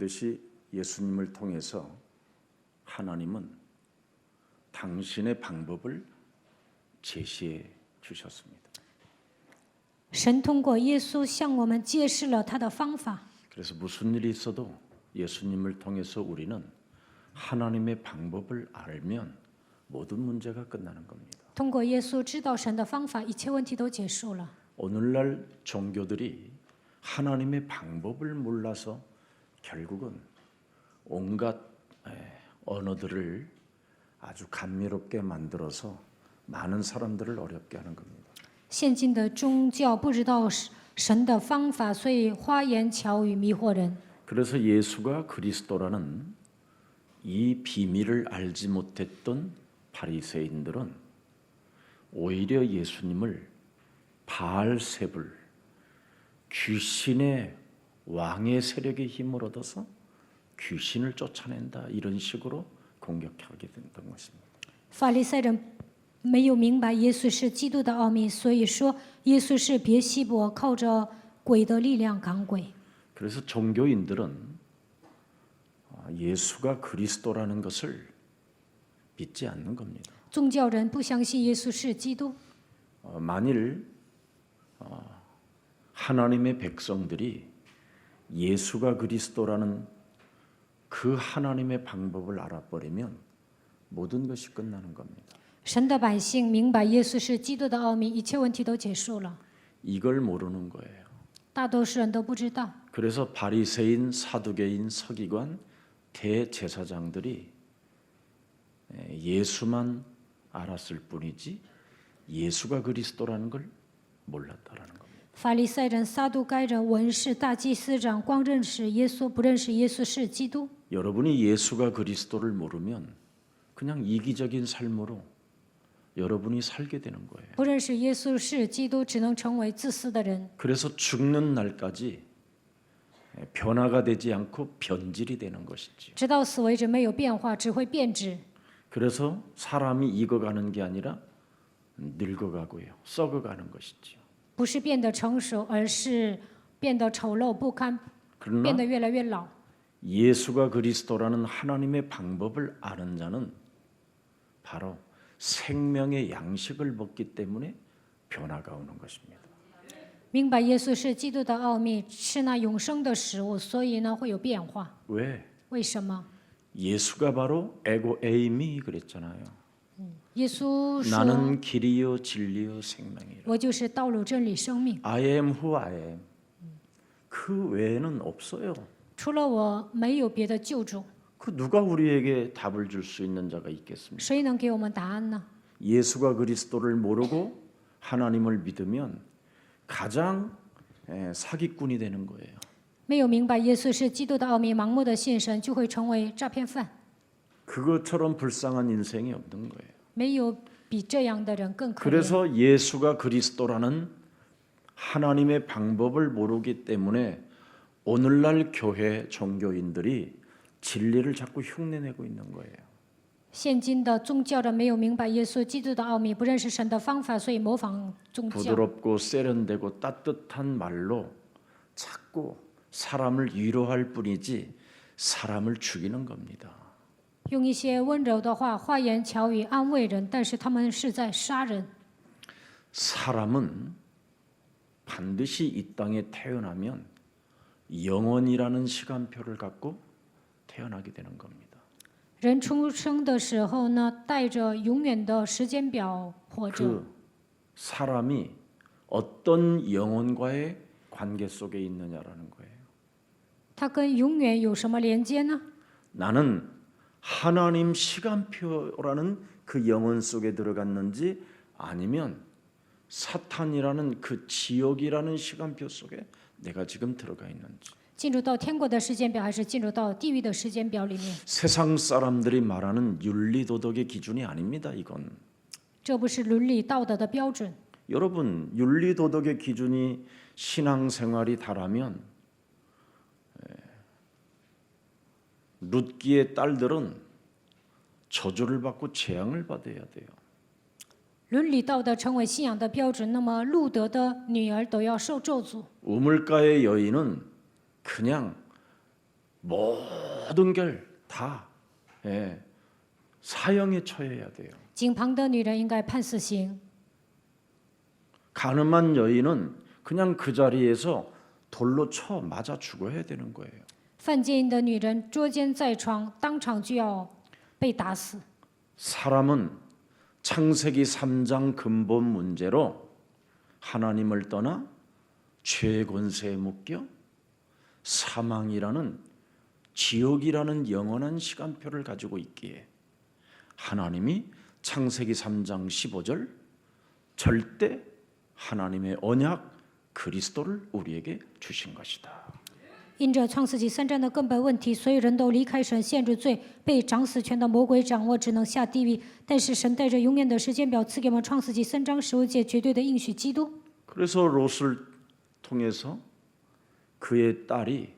반드시 예수님을 통해서 하나님은 당신의 방법을 제시해 주셨습니다. 神通过耶稣向我们揭示了他的方法。 그래서 무슨 일이 있어도 예수님을 통해서 우리는 하나님의 방법을 알면 모든 문제가 끝나는 겁니다. 通过耶稣知道神的方法，一切问题都结束了。 오늘날 종교들이 하나님의 방법을 몰라서 결국은 온갖 언어들을 아주 감미롭게 만들어서 많은 사람들을 어렵게 하는 겁니다. 现今的宗教不知道神的方法，所以花言巧语迷惑人。 그래서 예수가 그리스도라는 이 비밀을 알지 못했던 바리새인들은 오히려 예수님을 바알세불 귀신의 왕의 세력의 힘을 얻어서 귀신을 쫓아낸다 이런 식으로 공격하게 됐던 것입니다. 法利赛人没有明白耶稣是基督的奥秘，所以说耶稣是别西伯，靠着鬼的力量赶鬼。 그래서 종교인들은 예수가 그리스도라는 것을 믿지 않는 겁니다. 宗教人不相信耶稣是基督。 만일 하나님의 백성들이 예수가 그리스도라는 그 하나님의 방법을 알아버리면 모든 것이 끝나는 겁니다. 神的百姓明白耶稣是基督的奥秘，一切问题都结束了。 이걸 모르는 거예요. 大多数人都不知道， 그래서 바리새인, 사두개인, 서기관, 대제사장들이 예수만 알았을 뿐이지 예수가 그리스도라는 걸 몰랐다라는 겁니다. 法利赛人、撒都该人、文士、大祭司长光认识耶稣，不认识耶稣是基督。 여러분이 예수가 그리스도를 모르면 그냥 이기적인 삶으로 여러분이 살게 되는 거예요. 不认识耶稣是基督，只能成为自私的人。 그래서 죽는 날까지 변화가 되지 않고 변질이 되는 것이지요. 直到死为止没有变化，只会变质。 그래서 사람이 익어가는 게 아니라 늙어가고요, 썩어가는 것이지요. 不是变得成熟，而是变得丑陋不堪，变 그러나 得越来越老。 예수가 그리스도라는 하나님의 방법을 아는 자는 바로 생명의 양식을 먹기 때문에 변화가 오는 것입니다. 明白耶稣是基督的奥秘，吃那永生的食物，所以呢会有变化。 왜? 为什么？ 예수가 바로 에고 에이미 그랬잖아요. 耶稣说 나는 길이요 진리요 생명이라. ：“我就是道路、真理、生命， I am who I am. 그 외에는 없어요. 除了我没有别的救主。 그 누가 우리에게 답을 줄 수 있는 자가 있겠습니까? 谁能给我们答案呢？ 예수가 그리스도를 모르고 하나님을 믿으면 가장 사기꾼이 되는 거예요. 没有明白耶稣是基督的奥秘，盲目的信神，就会成为诈骗犯。 그것처럼 불쌍한 인생이 없는 거예요. 没有比这样的人更可怜。 그래서 예수가 그리스도라는 하나님의 방법을 모르기 때문에 오늘날 교회 종교인들이 진리를 자꾸 흉내내고 있는 거예요. 现今的宗教人没有明白耶稣基督的奥秘，不认识神的方法，所以模仿宗教。 부드럽고 세련되고 따뜻한 말로 자꾸 사람을 위로할 뿐이지 사람을 죽이는 겁니다. 用一些温柔的话、花言巧语安慰人，但是他们是在杀人。 사람은 반드시 이 땅에 태어나면 영원이라는 시간표를 갖고 태어나게 되는 겁니다. 人出生的时候呢，带着永远的时间表活着。 그 사람이 어떤 영혼과의 관계 속에 있느냐라는 거예요. 它跟永远有什么连接呢？ 나는 하나님 시간표라는 그 영혼 속에 들어갔는지 아니면 사탄이라는 그 지옥이라는 시간표 속에 내가 지금 들어가 있는지. 进入到天国的时间表，还是进入到地狱的时间表里面？ 세상 사람들이 말하는 윤리 도덕의 기준이 아닙니다. 이건 这不是伦理道德的标准。 여러분 윤리 도덕의 기준이 신앙생활이 다라면 룻기의 딸들은 저주를 받고 재앙을 받아야 돼요. 伦理道德成为信仰的标准，那么路德的女儿都要受咒诅。 우물가의 여인은 그냥 모든 걸다 사형에 처해야 돼요. 井旁的女人应该判死刑， 가늠한 여인은 그냥 그 자리에서 돌로 쳐 맞아 죽어야 되는 거예요. 犯奸淫的女人捉奸在床，当场就要被打死。 사람은 창세기 3장 근본 문제로 하나님을 떠나 죄의 권세에 묶여 사망이라는 지옥이라는 영원한 시간표를 가지고 있기에 하나님이 창세기 3장 15절 절대 하나님의 언약 그리스도를 우리에게 주신 것이다. 因着创世纪3章的根本问题，所有人都离开神，陷入罪，被掌死权的魔鬼掌握，只能下地狱。但是神带着永远的时间表赐给我们创世纪3章15节绝对的应许基督。 그래서 롯을 통해서 그의 딸이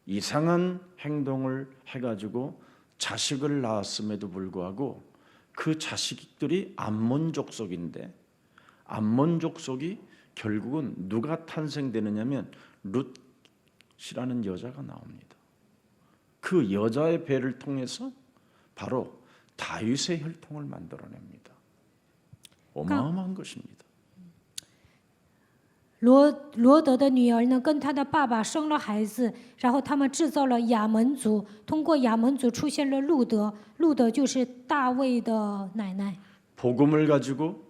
이상한 행동을 해가지고 자식을 낳았음에도 불구하고 그 자식들이 암몬 족속인데 암몬 족속이 결국은 누가 탄생되느냐면 룻이라는 여자가 나옵니다. 그 여자의 배를 통해서 바로 다윗의 혈통을 만들어냅니다. 어마어마한 것입니다. 罗德的女儿呢，跟他的爸爸生了孩子，然后他们制造了亚门族，通过亚门族出现了路德，路德就是大卫的奶奶。 복음을 가지고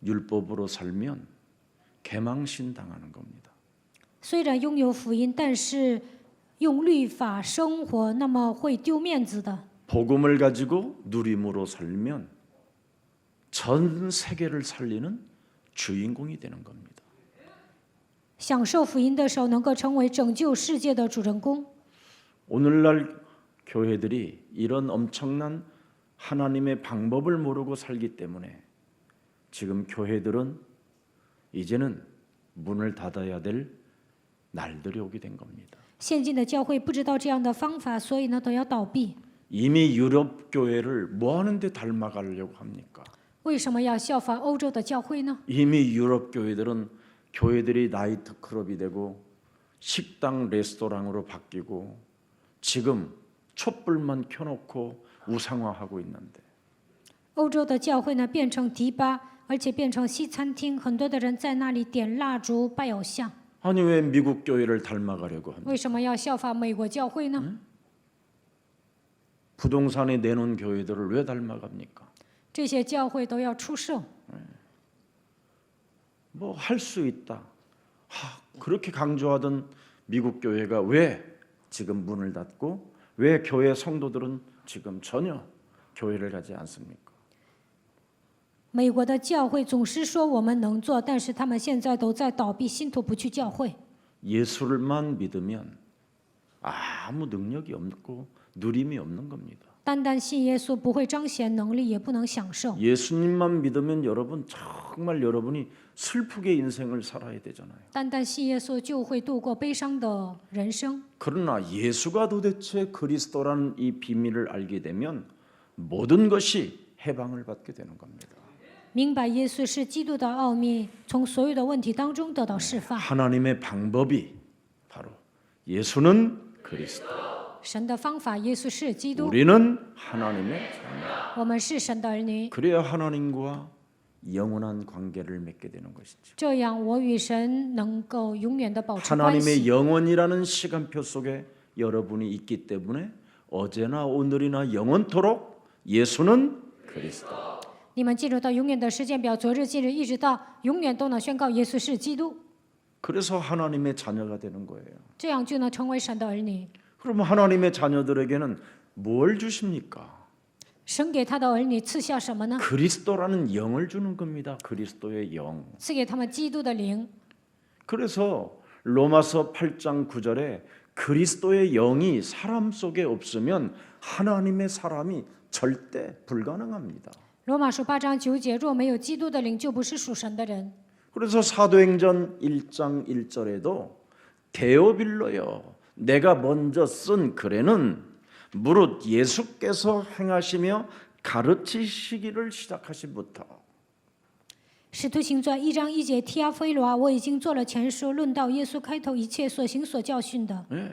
율법으로 살면 개망신 당하는 겁니다. 虽然拥有福音，但是用律法生活，那么会丢面子的。 복음을 가지고 누림으로 살면 전 세계를 살리는 주인공이 되는 겁니다. 享受福音的时候，能够成为拯救世界的主人公。 오늘날 교회들이 이런 엄청난 하나님의 방법을 모르고 살기 때문에 지금 교회들은 이제는 문을 닫아야 될 날들이 오게 된 겁니다. 现今的教会不知道这样的方法，所以呢都要倒闭。 이미 유럽 교회를 뭐 하는데 닮아가려고 합니까? 为什么要效法欧洲的教会呢？ 이미 유럽 교회들은 교회들이 나이트 클럽이 되고 식당 레스토랑으로 바뀌고 지금 촛불만 켜놓고 우상화하고 있는데 欧洲的教会呢变成迪吧，而且变成西餐厅，很多的人在那里点蜡烛拜偶像。 아니 왜 미국 교회를 닮아가려고 합니까? 为什么要效法美国教会呢？ 부동산에 내놓은 교회들을 왜 닮아갑니까? 这些教会都要出售， 뭐 할 수 있다. 그렇게 강조하던 미국 교회가 왜 지금 문을 닫고 왜 교회 성도들은 지금 전혀 교회를 가지 않습니까? 美国的教会总是说我们能做，但是他们现在都在倒闭，信徒不去教会。 예수를만 믿으면 아무 능력이 없고 누림이 없는 겁니다. 单单信耶稣不会彰显能力，也不能享受。 예수님만 믿으면 여러분 정말 여러분이 슬프게 인생을 살아야 되잖아요. 单单信耶稣就会度过悲伤的人生。 그러나 예수가 도대체 그리스도라는 이 비밀을 알게 되면 모든 것이 해방을 받게 되는 겁니다. 明白耶稣是基督的奥秘，从所有的问题当中得到释放。 하나님의 방법이 바로 예수는 그리스도. 神的方法，耶稣是基督， 우리는 하나님의 자녀. 我们是神的儿女， 그래야 하나님과 영원한 관계를 맺게 되는 것이죠. 这样我与神能够永远的保持关 하나님의 系。 영원이라는 시간표 속에 여러분이 있기 때문에 어제나 오늘이나 영원토록 예수는 그리스도. 你们进入到永远的时间表，昨日、今日，一直到永远都能宣告耶稣是基督， 그래서 하나님의 자녀가 되는 거예요. 这样就能成为神的儿女。 그러면 하나님의 자녀들에게는 뭘 주십니까? 神给他的儿女赐下什么呢？ 그리스도라는 영을 주는 겁니다. 그리스도의 영. 赐给他们基督的灵。 그래서 로마서 8장 9절에 그리스도의 영이 사람 속에 없으면 하나님의 사람이 절대 불가능합니다. 罗马书8章9节，若没有基督的灵，就不是属神的人。 그래서 사도행전 1장 1절에도 데오빌로여 내가 먼저 쓴 글에는 무릇 예수께서 행하시며 가르치시기를 시작하신부터 使徒行传1章1节，提阿非罗啊，我已经做了前书，论到耶稣开头一切所行所教训的。 예,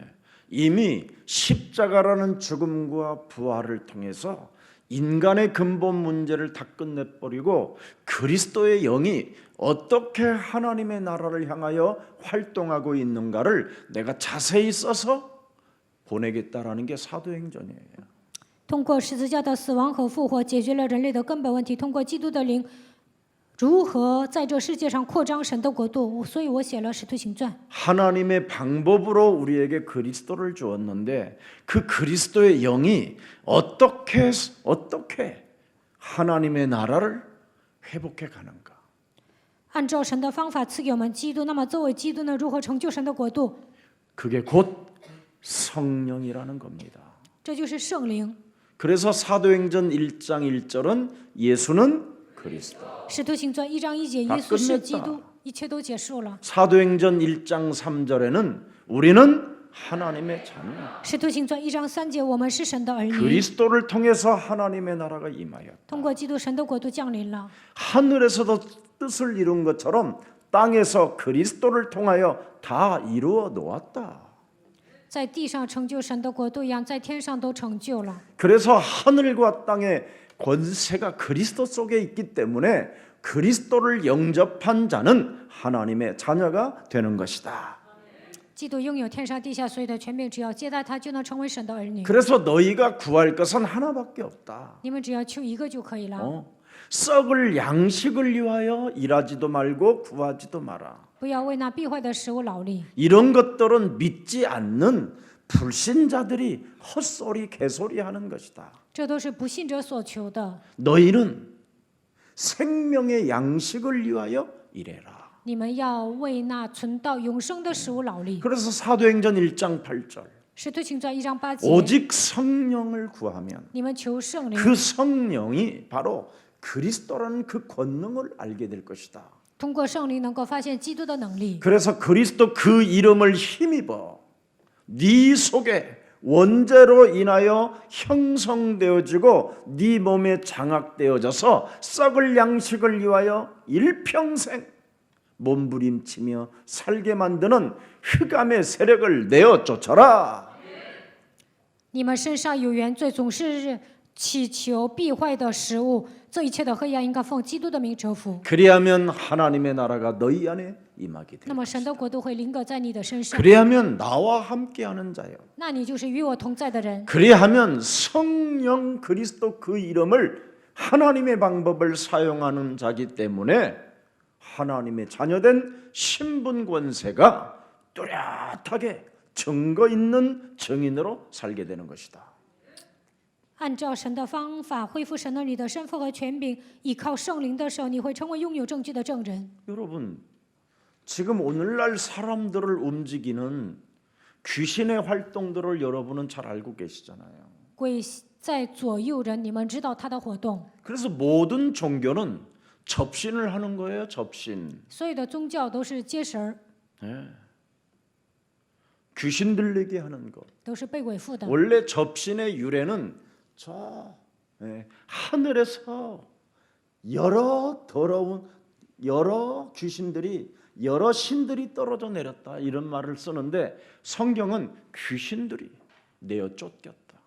이미 십자가라는 죽음과 부활을 통해서 인간의 근본 문제를 다 끝내버리고 그리스도의 영이 어떻게 하나님의 나라를 향하여 활동하고 있는가를 내가 자세히 써서 보내겠다라는 게 사도행전이에요. 通过十字架的死亡和复活，解决了人类的根本问题。通过基督的灵，如何在这世界上扩張神的国度？所以我写了《使徒行传》。 하나님의 방법으로 우리에게 그리스도를 주었는데 그 그리스도의 영이 어떻게 하나님의 나라를 회복해 가는가? 按照神的方法赐给我们基督，那么作为基督呢，如何成就神的国度？ 그게 곧 성령이라는 겁니다. 这就是圣灵。 그래서 사도행전 1장 1절은 예수는 그리스도. 使徒行传1章1节， 다 耶稣是 끝냈다 基督，一切都结束了。 사도행전 1장 3절에는 우리는 하나님의 자녀. 使徒行传1章3节，我们是神的儿女， 그리스도를 통해서 하나님의 나라가 임하였다. 通过基督，神的国度降临了。 하늘에서도 뜻을 이룬 것처럼 땅에서 그리스도를 통하여 다 이루어 놓았다. 在地上成就神的国度一样，在天上都成就了。 그래서 하늘과 땅의 권세가 그리스도 속에 있기 때문에 그리스도를 영접한 자는 하나님의 자녀가 되는 것이다. 基督拥有天上地下所有的权柄，只要接待他，就能成为神的儿女。 그래서 너희가 구할 것은 하나밖에 없다. 你们只要求一个就可以了， 썩을 양식을 위하여 일하지도 말고 구하지도 마라. 不要为那必坏的食物劳力。 이런 것들은 믿지 않는 불신자들이 헛소리 개소리하는 것이다. 这都是不信者所求的。 너희는 생명의 양식을 위하여 일해라. 你们要为那存到永生的食物劳力。 그래서 사도행전 1장 8절 使徒行传1章8节， 오직 성령을 구하면 你们求圣灵， 그 성령이 바로 그리스도라는 그 권능을 알게 될 것이다. 通过圣灵能够发现基督的能力。 그래서 그리스도 그 이름을 힘입어 네 속에 원죄로 인하여 형성되어지고 네 몸에 장악되어져서 썩을 양식을 위하여 일평생 몸부림치며 살게 만드는 흑암의 세력을 내어 쫓아라. 你们身上有原罪，总是祈求必坏的食物，这一切的黑暗应该奉基督的名折服。 그리하면 하나님의 나라가 너희 안에 임하게 돼. 那么神的国度会临格在你的身上， 그리하면 나와 함께하는 자요. 那你就是与我同在的人。 그리하면 성령 그리스도 그 이름을 하나님의 방법을 사용하는 자기 때문에 하나님의 자녀된 신분 권세가 뚜렷하게 증거 있는 증인으로 살게 되는 것이다. 按照神的方法恢复神儿女的身份和权柄，依靠圣灵的时候，你会成为拥有证据的证人。 여러분, 지금 오늘날 사람들을 움직이는 귀신의 활동들을 여러분은 잘 알고 계시잖아요. 鬼在左右人，你们知道他的活动。 그래서 모든 종교는 접신을 하는 거예요. 접신. 所有的宗教都是接神儿， 네. 귀신 들리게 하는 것. 都是被鬼附的。 원래 접신의 유래는 저 하늘에서 여러 더러운 여러 귀신들이 여러 신들이 떨어져 내렸다 이런 말을 쓰는데 성경은 귀신들이 내어 쫓겼다.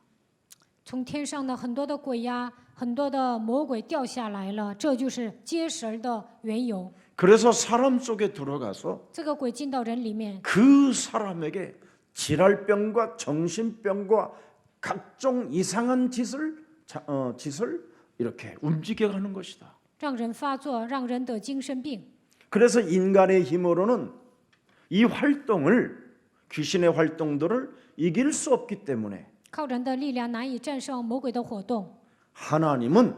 从天上的很多的鬼呀，很多的魔鬼掉下来了，这就是接神儿的缘由。 그래서 사람 속에 들어가서 这个鬼进到人里面， 그 사람에게 질랄병과 정신병과 각종 이상한 짓을 이렇게 움직여가는 것이다. 让人发作，让人得精神病。 그래서 인간의 힘으로는 이 활동을 귀신의 활동들을 이길 수 없기 때문에 靠人的力量难以战胜魔鬼的活动。 하나님은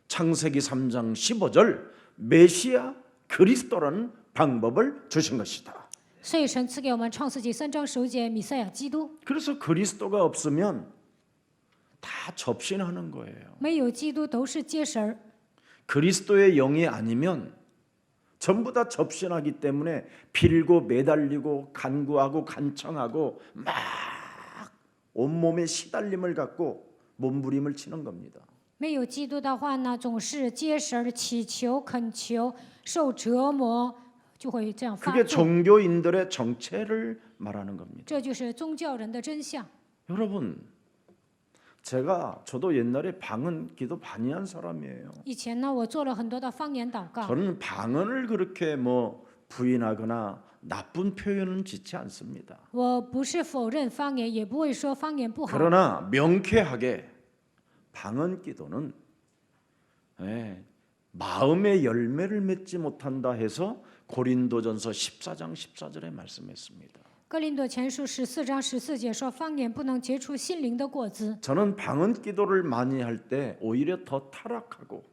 창세기 3장 15절 메시아 그리스도라는 방법을 주신 것이다. 所以神赐给我们创世纪3章15节弥赛亚基督。 그래서 그리스도가 없으면 다 접신하는 거예요. 没有基督都是接神儿。 그리스도의 영이 아니면 전부 다 접신하기 때문에 빌고 매달리고 간구하고 간청하고 막 온몸에 시달림을 갖고 몸부림을 치는 겁니다. 没有基督的话呢，总是接神儿、祈求、恳求、受折磨，就会这样发 그게 作。 종교인들의 정체를 말하는 겁니다. 这就是宗教人的真相。 여러분, 저도 옛날에 방언 기도 많이 한 사람이에요. 以前呢，我做了很多的方言祷告， 저는 방언을 그렇게 뭐 부인하거나 나쁜 표현은 짓지 않습니다. 我不是否认方言，也不会说方言不好。 그러나 명쾌하게 방언 기도는 마음의 열매를 맺지 못한다 해서 고린도전서 14장 14절에 말씀했습니다. 哥林多前书14章14节说，方言不能结出心灵的果子。 저는 방언 기도를 많이 할 때 오히려 더 타락하고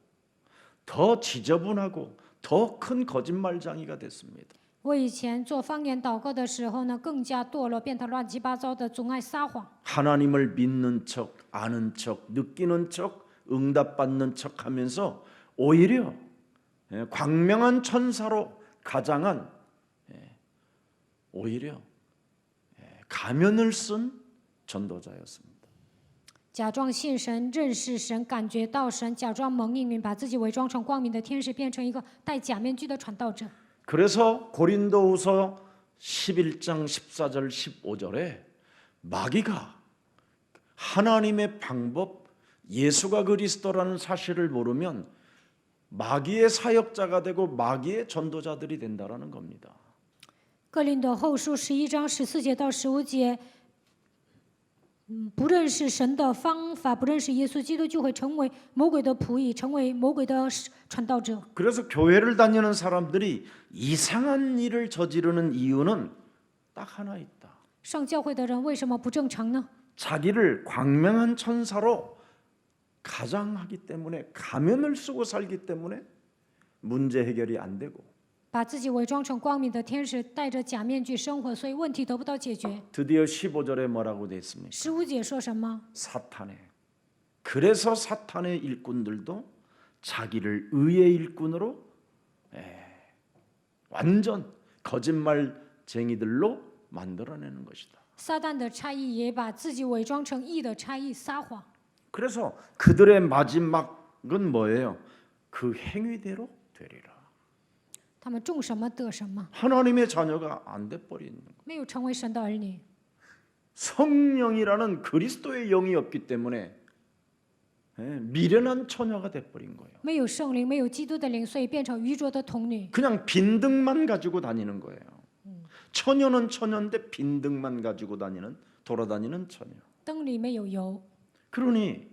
더 지저분하고 더 큰 거짓말장이가 됐습니다. 我以前做方言祷告的时候呢，更加堕落，变得乱七八糟的，总爱撒谎。 하나님을 믿는 척, 아는 척, 느끼는 척, 응답받는 척하면서 오히려 광명한 천사로 가장한 오히려 가면을 쓴 전도자였습니다. 假装信神、认识神、感觉到神，假装蒙应允，把自己伪装成光明的天使，变成一个戴假面具的传道者。 그래서 고린도후서 11장 14절 15절에 마귀가 하나님의 방법, 예수가 그리스도라는 사실을 모르면 마귀의 사역자가 되고 마귀의 전도자들이 된다라는 겁니다. 哥林多后书11章14节到15节，不认识神的方法，不认识耶稣基督，就会成为魔鬼的仆役，成为魔鬼的传道者。 그래서 교회를 다니는 사람들이 이상한 일을 저지르는 이유는 딱 하나 있다. 上教会的人为什么不正常呢？ 자기를 광명한 천사로 가장하기 때문에 가면을 쓰고 살기 때문에 문제 해결이 안 되고 把自己伪装成光明的天使，戴着假面具生活，所以问题得不到解决。 드디어 15절에 뭐라고 돼 있습니까? 15节说什么？ 그래서 사탄의 일꾼들도 자기를 의의 일꾼으로 완전 거짓말쟁이들로 만들어내는 것이다. 撒旦的差役也把自己伪装成义的差役撒谎。 그래서 그들의 마지막은 뭐예요? 그 행위대로 되리라. 他们种什么得什么， 하나님의 자녀가 안 돼 버리는 거. 没有成为神的儿女。 성령이라는 그리스도의 영이 없기 때문에 미련한 처녀가 돼 버린 거예요. 没有圣灵，没有基督的灵，所以变成愚拙的童女。 그냥 빈등만 가지고 다니는 거예요. 처녀는 처녀인데 빈등만 가지고 돌아다니는 처녀. 灯里没有油， 그러니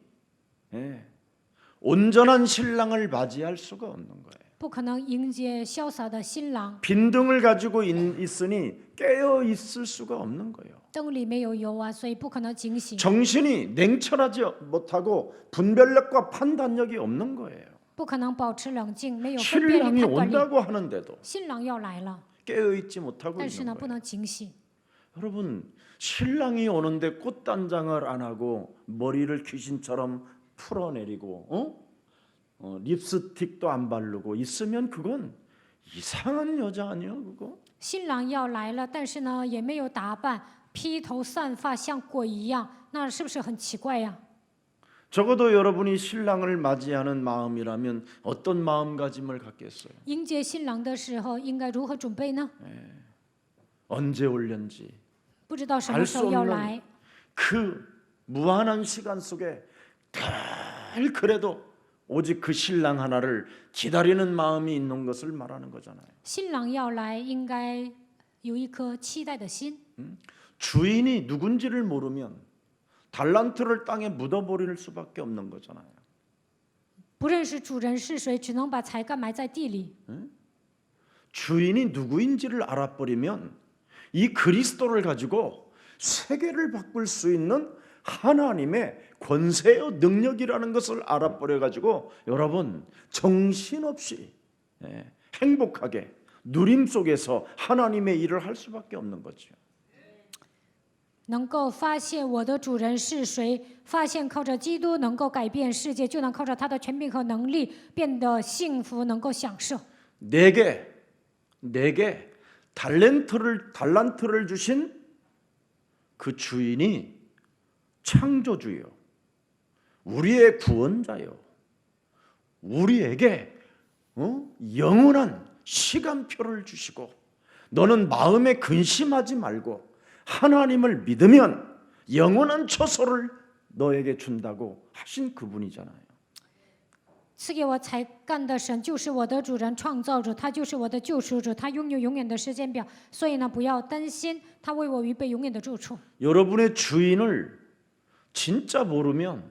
온전한 신랑을 맞이할 수가 없는 거예요. 不可能迎接潇洒的新郎。 빈등을 가지고 있으니 깨어 있을 수가 없는 거예요. 灯里没有油啊，所以不可能警醒， 정신이 냉철하지 못하고 분별력과 판단력이 없는 거예요. 不可能保持冷静，没有分辨力、 신랑이 判断力。 온다고 하는데도 新郎要来了， 깨어 있지 못하고 但是 있는 呢，不 거예요. 能警醒。 여러분, 신랑이 오는데 꽃단장을 안 하고 머리를 귀신처럼 풀어내리고 립스틱도 안 바르고 있으면 그건 이상한 여자 아니에요, 그거? 新郎要来了，但是呢，也没有打扮，披头散发，像鬼一样，那是不是很奇怪呀？ 적어도 여러분이 신랑을 맞이하는 마음이라면 어떤 마음가짐을 갖겠어요? 迎接新郎的时候，应该如何准备呢？ 언제 올련지 不知道什么时候要来， 그 무한한 시간 속에 늘 그래도 오직 그 신랑 하나를 기다리는 마음이 있는 것을 말하는 거잖아요. 新郎要来，应该有一颗期待的心。 주인이 누군지를 모르면 달란트를 땅에 묻어버릴 수밖에 없는 거잖아요. 不认识主人是谁，只能把才干埋在地里。 주인이 누구인지를 알아버리면 이 그리스도를 가지고 세계를 바꿀 수 있는 하나님의 권세요 능력이라는 것을 알아버려 가지고 여러분 정신없이 행복하게 누림 속에서 하나님의 일을 할 수밖에 없는 거죠. 能够发现我的主人是谁，发现靠着基督能够改变世界，就能靠着他的权柄和能力变得幸福，能够享受。 내게 달란트를 주신 그 주인이 창조주요, 우리의 구원자요, 우리에게 영원한 시간표를 주시고 너는 마음에 근심하지 말고 하나님을 믿으면 영원한 처소를 너에게 준다고 하신 그분이잖아요. 赐给我才干的神就是我的主人、创造者，他就是我的救赎者，他拥有永远的时间表。所以呢，不要担心，他为我预备永远的住处。 여러분의 주인을 진짜 모르면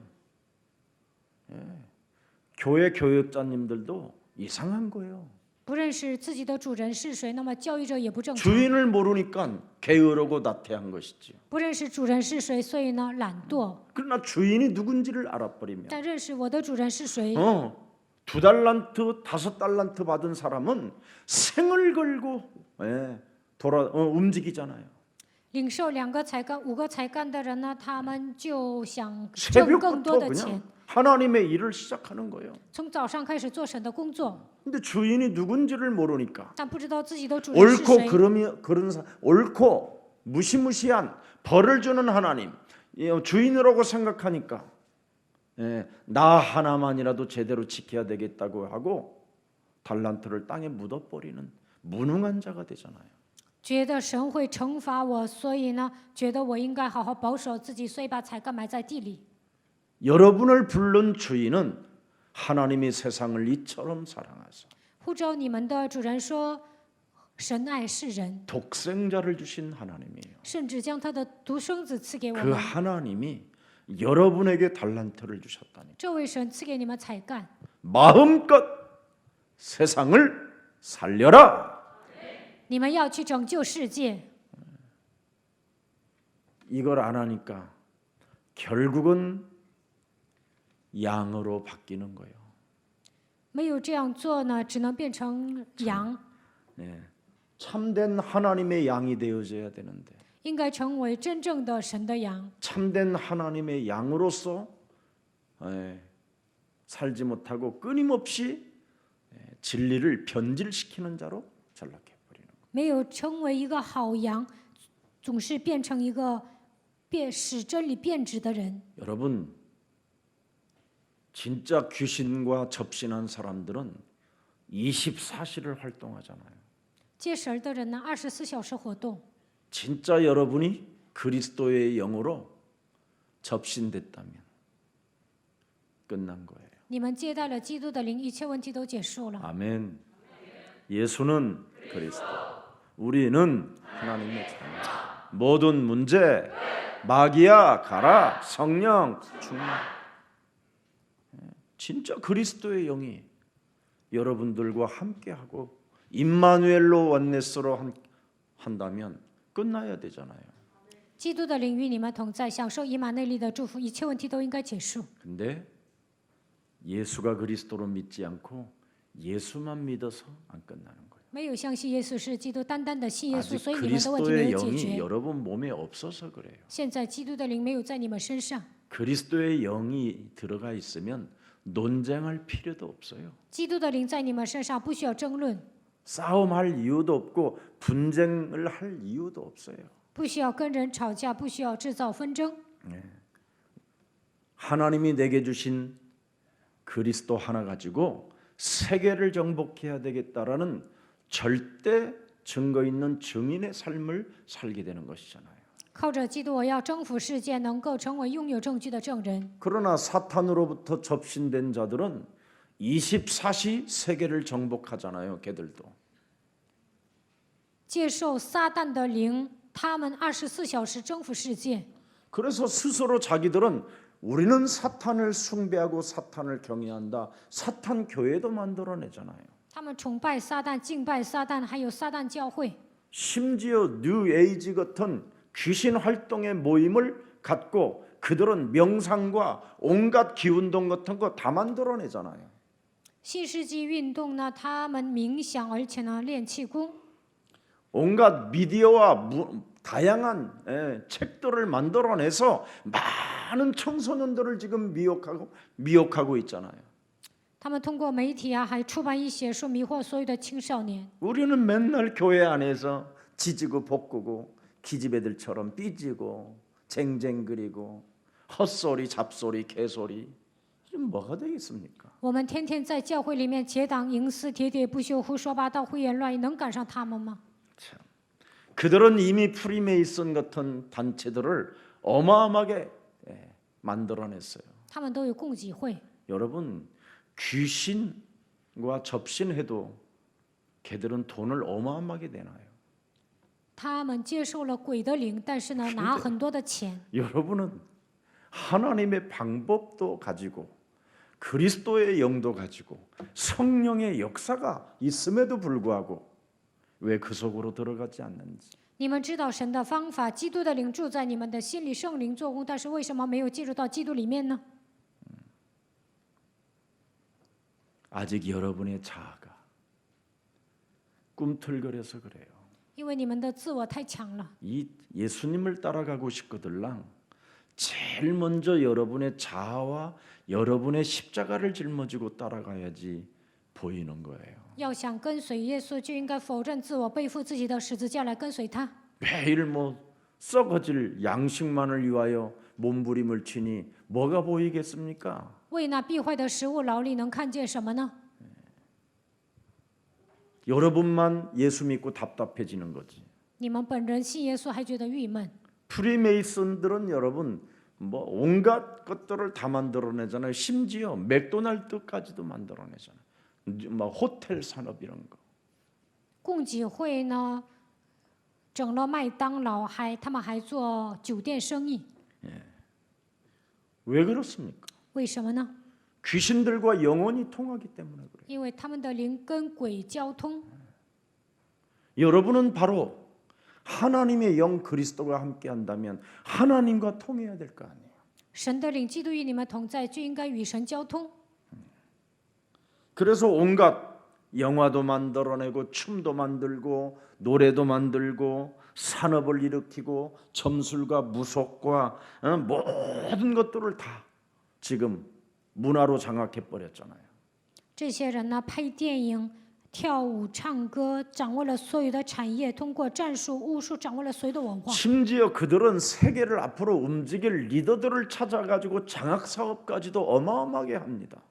교회 교육자님들도 이상한 거예요. 不认识自己的主人是谁，那么教育者也不正常。 주인을 모르니까 게으르고 나태한 것이지요. 不认识主人是谁，所以呢懒惰。 그러나 주인이 누군지를 알아버리면 但认识我的主人是谁， 2달란트, 5달란트 받은 사람은 생을 걸고 움직이잖아요. 领受2个才干、5个才干的人呢，他们就想挣更多 새벽부터 的钱， 그냥 하나님의 일을 시작하는 거예요. 从早上开始做神的工作， 근데 주인이 누군지를 모르니까 但不知道自己的主人是 옳고 谁。 옳고 무시무시한 벌을 주는 하나님 주인이라고 생각하니까 나 하나만이라도 제대로 지켜야 되겠다고 하고 달란트를 땅에 묻어버리는 무능한 자가 되잖아요. 觉得神会惩罚我，所以呢，觉得我应该好好保守自己，所以把才干埋在地里。 여러분을 부른 주인은 하나님이 세상을 이처럼 사랑하사 呼召你们的主人说：“神爱世人， 독생자를 주신 하나님이에요. 甚至将他的独生子赐给我 그 们。 하나님이 여러분에게 달란트를 주셨다니 这位神赐给你们才干， 마음껏 세상을 살려라. 你们要去拯救世界。 이걸 안 하니까 결국은 양으로 바뀌는 거예요. 没有这样做呢，只能变成羊， 참된 하나님의 양이 되어져야 되는데 应该成为真正的神的羊。 참된 하나님의 양으로서 살지 못하고 끊임없이 진리를 변질시키는 자로 전락해 버리는 거예요. 没有成为一个好羊，总是变成一个使真理变质的人。 여러분 진짜 귀신과 접신한 사람들은 24시를 활동하잖아요. 接神的人呢，24小时活动。 진짜 여러분이 그리스도의 영으로 접신됐다면 끝난 거예요. 你们接待了基督的灵，一切问题都结束了。 아멘. 예수는 그리스도, 우리는 하나님의 자녀. 모든 문제 마귀야 가라, 성령 충만. 진짜 그리스도의 영이 여러분들과 함께하고 임마누엘로 원네스로 한다면 끝나야 되잖아요. 基督的灵与你们同在，享受以马内利的祝福，一切问题都应该结束。 근데 예수가 그리스도로 믿지 않고 예수만 믿어서 안 끝나는 거예요. 没有相信耶稣是基督，单单的信耶稣， 아직 所以你们的问题没 그리스도의 有解 영이 决。 여러분 몸에 없어서 그래요. 现在基督的灵没有在你们身上， 그리스도의 영이 들어가 있으면 논쟁할 필요도 없어요. 基督的灵在你们身上，不需要争论， 싸움할 이유도 없고 분쟁을 할 이유도 없어요. 不需要跟人吵架，不需要制造纷争。 하나님이 내게 주신 그리스도 하나 가지고 세계를 정복해야 되겠다라는 절대 증거 있는 증인의 삶을 살게 되는 것이잖아요. 靠着基督，我要征服世界，能够成为拥有证据的证人。 그러나 사탄으로부터 접신된 자들은 24시 세계를 정복하잖아요. 걔들도. 接受撒旦的灵，他们24小时征服世界。 그래서 스스로 자기들은 우리는 사탄을 숭배하고 사탄을 경외한다. 사탄 교회도 만들어내잖아요. 他们崇拜撒旦，敬拜撒旦，还有撒旦教会。 심지어 뉴 에이지 같은 귀신 활동의 모임을 갖고 그들은 명상과 온갖 기운동 같은 거 다 만들어내잖아요. 新世纪运动呢，他们冥想，而且呢练气功， 온갖 미디어와 다양한 책들을 만들어내서 많은 청소년들을 지금 미혹하고 있잖아요. 他们通过媒体啊，还出版一些书，迷惑所有的青少年。 우리는 맨날 교회 안에서 지지고 볶고 기집애들처럼 삐지고 쟁쟁그리고 헛소리 잡소리 개소리 좀 뭐가 되겠습니까? 我们天天在教会里面结党营私，喋喋不休，胡说八道，胡言乱语，能赶上他们吗？ 참 그들은 이미 프리메이슨 같은 단체들을 어마어마하게 만들어냈어요. 他们都有供给会。 여러분 귀신과 접신해도 걔들은 돈을 어마어마하게 내놔요. 他们接受了鬼的灵，但是呢，拿很多的钱。 여러분은 하나님의 방법도 가지고 그리스도의 영도 가지고 성령의 역사가 있음에도 불구하고 왜 그 속으로 들어가지 않는지. 你们知道神的方法，基督的灵住在你们的心里，圣灵做工，但是为什么没有进入到基督里面呢？ 아직 여러분의 자아가 꿈틀거려서 그래요. 因为你们的自我太强了。 이 예수님을 따라가고 싶거들랑 제일 먼저 여러분의 자아와 여러분의 십자가를 짊어지고 따라가야지 보이는 거예요. 要想跟随耶稣，就应该否认自我，背负自己的十字架来跟随他。 매일 뭐 썩어질 양식만을 위하여 몸부림을 치니 뭐가 보이겠습니까? 为那必坏的食物劳力，能看见什么呢？ 여러분만 예수 믿고 답답해지는 거지. 你们本人信耶稣还觉得郁闷。 프리메이슨들은 여러분 뭐 온갖 것들을 다 만들어내잖아요. 심지어 맥도날드까지도 만들어내잖아요. 막 호텔 산업 이런 거. 供给会呢，整了麦当劳，他们还做酒店生意。 왜 그렇습니까? 为什么呢？ 귀신들과 영혼이 통하기 때문에 그래요. 因为他们的灵跟鬼交通。 여러분은 바로 하나님의 영 그리스도가 함께 한다면 하나님과 통해야 될 거 아니에요. 神的灵基督与你们同在，就应该与神交通。 그래서 온갖 영화도 만들어내고 춤도 만들고 노래도 만들고 산업을 일으키고 점술과 무속과 모든 것들을 다 지금 문화로 장악해 버렸잖아요. 这些人呢，拍电影、跳舞、唱歌，掌握了所有的产业，通过战术、巫术掌握了所有的文化。 심지어 그들은 세계를 앞으로 움직일 리더들을 찾아가지고 장악 사업까지도 어마어마하게 합니다.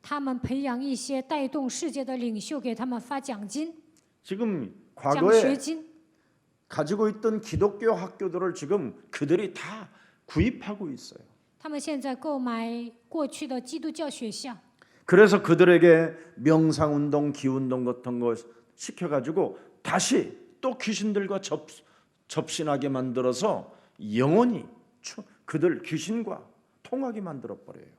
他们培养一些带动世界的领袖，给他们发奖金、 지금 奖学 과거에 金。 가지고 있던 기독교 학교들을 지금 그들이 다 구입하고 있어요. 他们现在购买过去的基督教学校， 그래서 그들에게 명상운동, 기운동 같은 거 시켜가지고 다시 또 귀신들과 접신하게 만들어서 영원히 그들 귀신과 통하게 만들어버려요.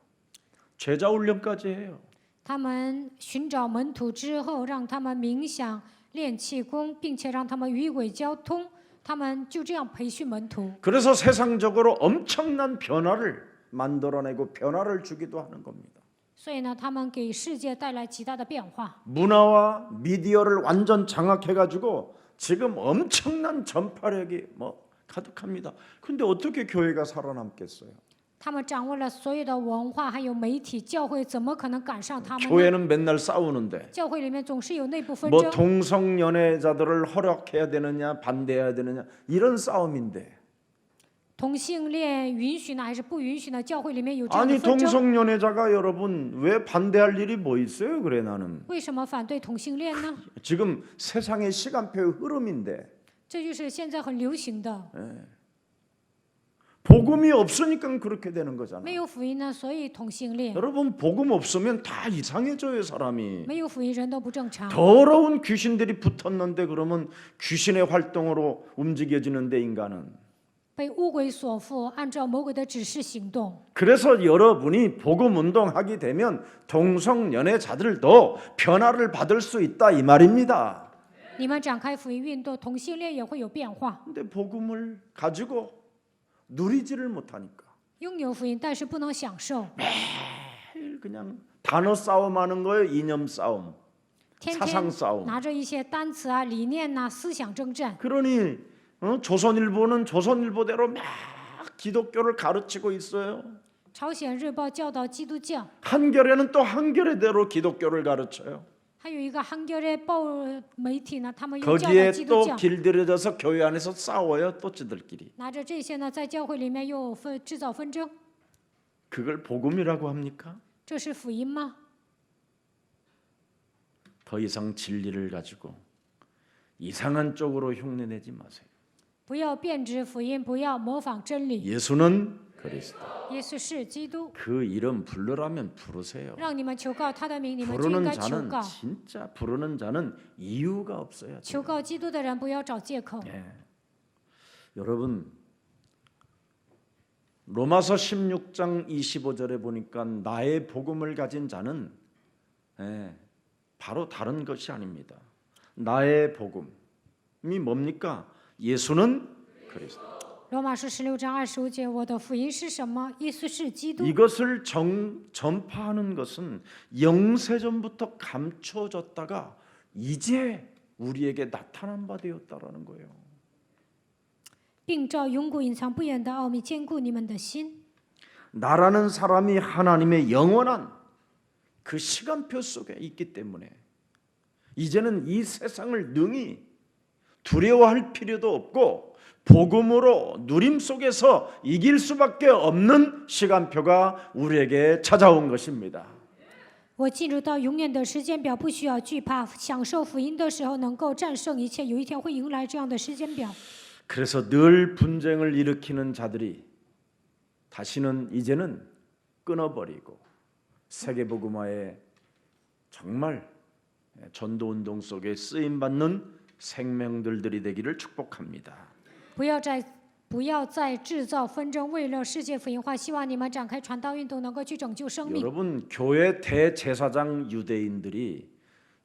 제자 훈련까지 해요. 他们寻找门徒之后，让他们冥想、练气功，并且让他们与鬼交通。他们就这样培训门徒。 그래서 세상적으로 엄청난 변화를 만들어내고 변화를 주기도 하는 겁니다. 所以呢，他们给世界带来极大的变化。 문화와 미디어를 완전 장악해가지고 지금 엄청난 전파력이 뭐 가득합니다. 근데 어떻게 교회가 살아남겠어요? 他们掌握了所有的文化，还有媒体，教会怎么可能赶上他们呢？ 교회는 맨날 싸우는데 教会里面总是有内部纷 뭐 争， 동성연애자들을 허락해야 되느냐 반대해야 되느냐 이런 싸움인데 同性恋允许呢还是不允许呢？教会里面有这样的 아니 纷争。 동성연애자가 여러분 왜 반대할 일이 뭐 있어요? 그래 나는 为什么反对同性恋呢？ 지금 세상의 시간표의 흐름인데 这就是现在很流行的。 복음이 없으니까 그렇게 되는 거잖아. 没有福音呢，所以同性恋； 여러분 복음 없으면 다 이상해져요 사람이. 没有福音，人都不正常。 더러운 귀신들이 붙었는데 그러면 귀신의 활동으로 움직여지는데 인간은 被污鬼所缚，按照魔鬼的指示行动。 그래서 여러분이 복음 운동하게 되면 동성연애자들도 변화를 받을 수 있다 이 말입니다. 你们展开福音运动，同性恋也会有变化。 근데 복음을 가지고 누리지를 못하니까 拥有福音，但是不能享受， 매일 그냥 단어 싸움하는 거예요. 이념 싸움, 天 사상 天 싸움. 拿着一些单词啊、理念呐、思想征战。 그러니 조선일보는 조선일보대로 막 기독교를 가르치고 있어요. 朝鲜日报教导基督教， 한겨레는 또 한겨레대로 기독교를 가르쳐요. 还有一个한겨레报媒体呢，他们又教导 거기에 基督 또 教。 길들여져서 교회 안에서 싸워요. 또 지들끼리. 拿着这些呢，在教会里面又制造纷争， 그걸 복음이라고 합니까? 这是福音吗？ 더 이상 진리를 가지고 이상한 쪽으로 흉내내지 마세요. 不要变质福音，不要模仿真理。 예수는 그리스도. 耶稣是基督， 그 이름 부르라면 부르세요. 让你们求告他的名，你们就应 부르는 该求 자는 告。 진짜 부르는 자는 이유가 없어야 돼요. 求告基督的人不要找借口。 예. 여러분 로마서 16장 25절에 보니까 나의 복음을 가진 자는 바로 다른 것이 아닙니다. 나의 복음이 뭡니까? 예수는 그리스도. 罗马书16章25节，我的福音是什么？耶稣是基督。 이것을 전파하는 것은 영세전부터 감춰졌다가 이제 우리에게 나타난 바 되었다라는 거예요. 并照永古隐藏不言的奥秘坚固你们的心。 나라는 사람이 하나님의 영원한 그 시간표 속에 있기 때문에 이제는 이 세상을 능히 두려워할 필요도 없고 복음으로 누림 속에서 이길 수밖에 없는 시간표가 우리에게 찾아온 것입니다. 我进入到永远的时间表，不需要惧怕，享受福音的时候能够战胜一切。有一天会迎来这样的时间表。 그래서 늘 분쟁을 일으키는 자들이 다시는 이제는 끊어버리고 세계복음화의 정말 전도운동 속에 쓰임받는 생명들이 되기를 축복합니다. 不要再制造纷争，为了世界福音化。希望你们展开传道运动，能够去拯救生命。 여러분 교회 대제사장 유대인들이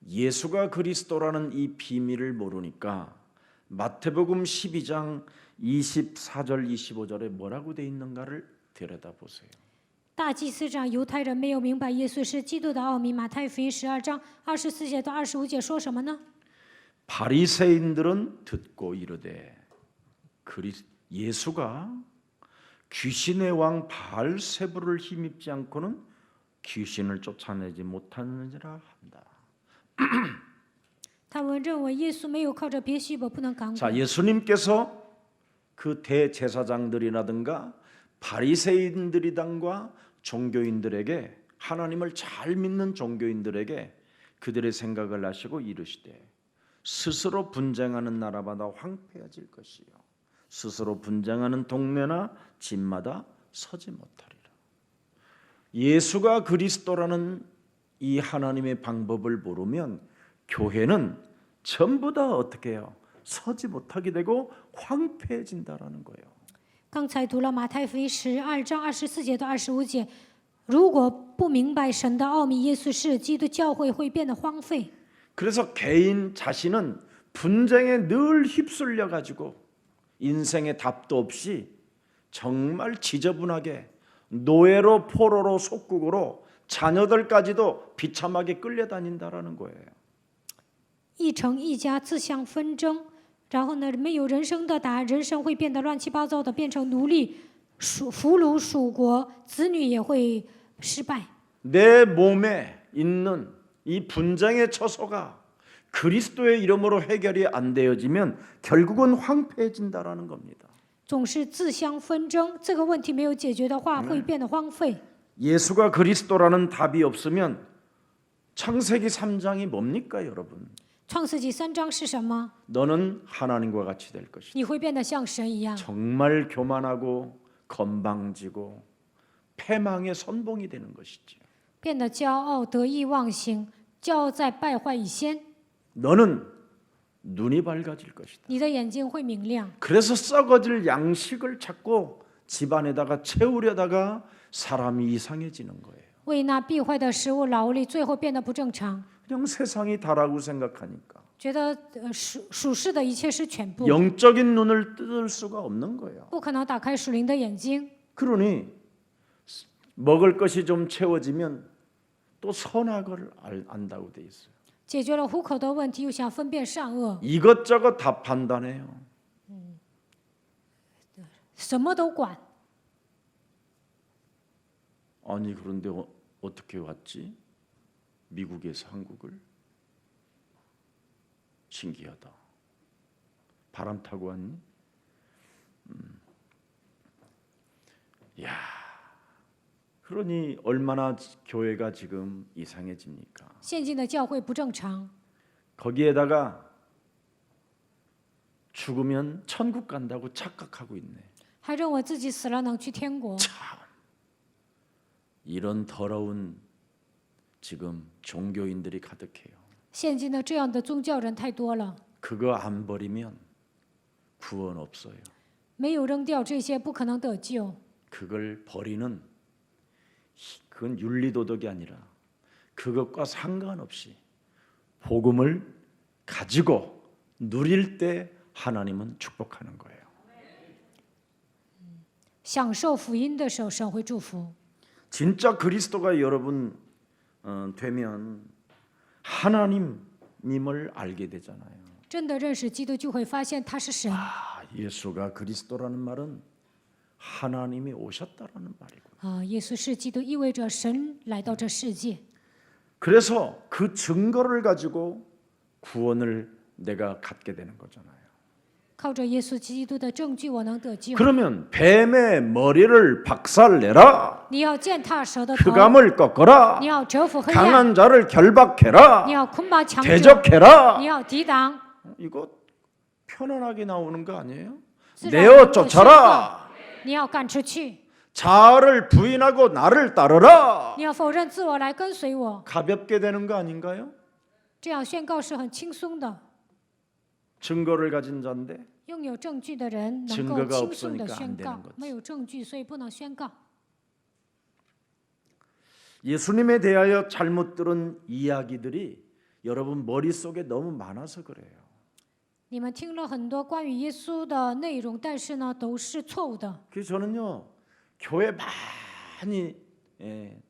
예수가 그리스도라는 이 비밀을 모르니까 마태복음 12장 24절 25절에 뭐라고 돼 있는가를 들여다보세요. 大祭司长犹太人没有明白耶稣是基督的奥秘。马太福音12章24节到25节说什么呢？ 바리새인들은 듣고 이르되 예수가 귀신의 왕 바알세불을 힘입지 않고는 귀신을 쫓아내지 못하느니라 한다. 他们认为耶稣没有靠着别西伯不能赶 자, 鬼。 예수님께서 그 대제사장들이라든가 바리새인들이단과 종교인들에게 하나님을 잘 믿는 종교인들에게 그들의 생각을 하시고 이르시되 스스로 분쟁하는 나라마다 황폐해질 것이요 스스로 분쟁하는 동네나 집마다 서지 못하리라. 예수가 그리스도라는 이 하나님의 방법을 모르면 교회는 전부 다 어떻게 해요? 서지 못하게 되고 황폐해진다라는 거예요. 刚才读了马太福音12章24节到25节，如果不明白神的奥秘，耶稣是基督，教会会变得荒废。 그래서 개인 자신은 분쟁에 늘 휩쓸려 가지고 인생의 답도 없이 정말 지저분하게 노예로 포로로 속국으로 자녀들까지도 비참하게 끌려다닌다라는 거예요. 一城一家自相纷争，然后呢，没有人生的答案，人生会变得乱七八糟的，变成奴隶、俘虏属国，子女也会失败。 내 몸에 있는 이 분쟁의 처소가 그리스도의 이름으로 해결이 안 되어지면 결국은 황폐해진다라는 겁니다. 总是自相纷争，这个问题没有解决的话，会变得荒废。 예수가 그리스도라는 답이 없으면 창세기 3장이 뭡니까, 여러분? 创世纪3章是什么？ 너는 하나님과 같이 될 것이다. 你会变得像神一样， 정말 교만하고 건방지고 패망의 선봉이 되는 것이지. 变得骄傲、得意忘形，骄傲在败坏以先。 너는 눈이 밝아질 것이다. 你的眼睛会明亮。 그래서 썩어질 양식을 찾고 집안에다가 채우려다가 사람이 이상해지는 거예요. 为那必坏的食物劳力，最后变得不正常， 그냥 세상이 다라고 생각하니까 觉得属世的一切是全部， 영적인 눈을 뜯을 수가 없는 거예요. 不可能打开属灵的眼睛。 그러니 먹을 것이 좀 채워지면 또 선악을 안다고 돼 있어요. 解决了糊口的问题，又想分辨善恶， 이것저것 다 판단해요. 什么都管。 아니 그런데 어떻게 왔지? 미국에서 한국을? 신기하다. 바람 타고 왔니? 야, 그러니 얼마나 교회가 지금 이상해집니까? 现今的教会不正常， 거기에다가 죽으면 천국 간다고 착각하고 있네. 还认为自己死了能去天国。 이런 더러운 지금 종교인들이 가득해요. 现今的这样的宗教人太多了， 그거 안 버리면 구원 없어요. 没有扔掉这些，不可能得救。 그걸 버리는 그건 윤리도덕이 아니라 그것과 상관없이 복음을 가지고 누릴 때 하나님은 축복하는 거예요. 享受福音的时候，神会祝福。 진짜 그리스도가 여러분 되면 하나님님을 알게 되잖아요. 真的认识基督，就会发现他是神。 예수가 그리스도라는 말은 하나님이 오셨다라는 말이고. 耶稣是基督，意味着神来到这世界。 그래서 그 증거를 가지고 구원을 내가 갖게 되는 거잖아요. 靠着耶稣基督的证据，我能得救。 그러면 뱀의 머리를 박살내라. 你要践踏蛇的头， 흑암을 꺾어라. 你要折服黑暗， 강한 자를 결박해라. 你要捆绑强者， 대적해라. 你要抵挡。 이거 편안하게 나오는 거 아니에요? 自然 내어 能够宣告 쫓아라. 你要赶出去， 자아를 부인하고 나를 따르라. 你要否认自我来跟随我。 가볍게 되는 거 아닌가요? 这样宣告是很轻松的。 증거를 가진 자인데 拥有证据的人能 증거가 够轻松的 없으니까 宣 안 告 되는 ， 거지. 没有证据，所以不能宣告。 예수님에 대하여 잘못 들은 이야기들이 여러분 머릿속에 너무 많아서 그래요. 你们听了很多关于耶稣的内容，但是呢，都是错误的。 그래서 저는요 교회 많이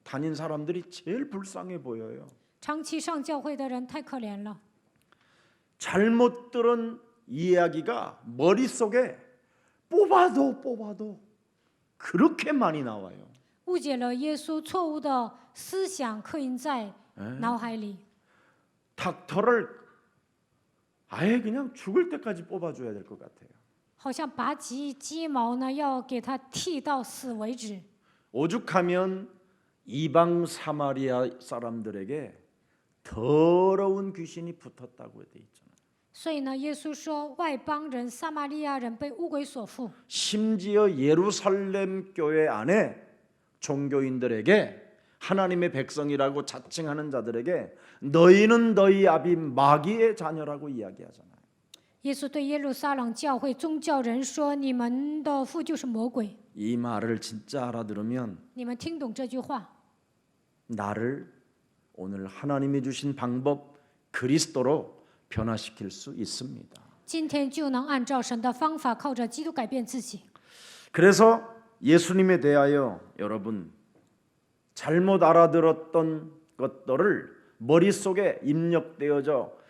다닌 사람들이 제일 불쌍해 보여요. 长期上教会的人太可怜了， 잘못 들은 이야기가 머릿속에 뽑아도 그렇게 많이 나와요. 误解了耶稣，错误的思想刻印在脑海里。 닥터를 아예 그냥 죽을 때까지 뽑아줘야 될 것 같아요. 好像拔鸡毛呢，要给他剃到死为止。 오죽하면 이방 사마리아 사람들에게 더러운 귀신이 붙었다고 돼 있잖아요. 所以呢，耶稣说，外邦人、撒玛利亚人被污鬼所附， 심지어 예루살렘 교회 안에 종교인들에게 하나님의 백성이라고 자칭하는 자들에게 너희는 너희 아비 마귀의 자녀라고 이야기하잖아요. 耶稣对耶路撒冷教会宗教人说：“你们的父就是魔鬼。 이 말을 진짜 알아들으면 你们听懂这句话， 나를 오늘 하나님이 주신 방법 그리스도로 변화시킬 수 있습니다. 今天就能按照神的方法，靠着基督改变自己。 그래서 예수님에 대하여 여러분 잘못 알아들었던 것들을 머릿속에 입력되어져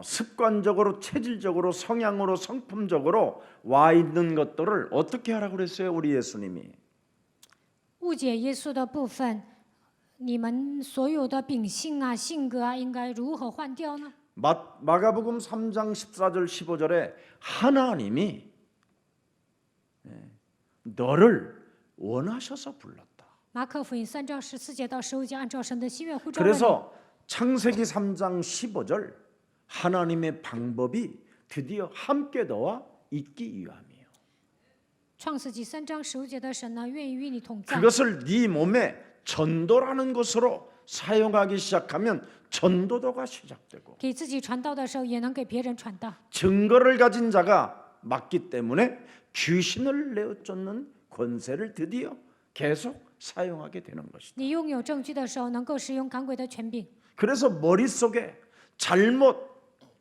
습관적으로 체질적으로 성향으로 성품적으로 와 있는 것들을 어떻게 하라고 그랬어요? 우리 예수님이 误解耶稣的部分，你们所有的秉性啊、性格啊，应该如何换掉呢？ 마가복음 3장 14절 15절에 하나님이 너를 원하셔서 불렀다. 马可福音3章14节到15节，按照神的心愿呼召了你。 그래서 창세기 3장 15절 하나님의 방법이 드디어 함께 너와 있기 위함이에요. 创世纪3章15节的神呢，愿意与你同在。 그것을 네 몸에 전도라는 것으로 사용하기 시작하면 전도도가 시작되고 给自己传道的时候，也能给别人传道。 증거를 가진 자가 맞기 때문에 귀신을 내어쫓는 권세를 드디어 계속 사용하게 되는 것이다. 你拥有证据的时候，能够使用赶鬼的权柄。 그래서 머릿속에 잘못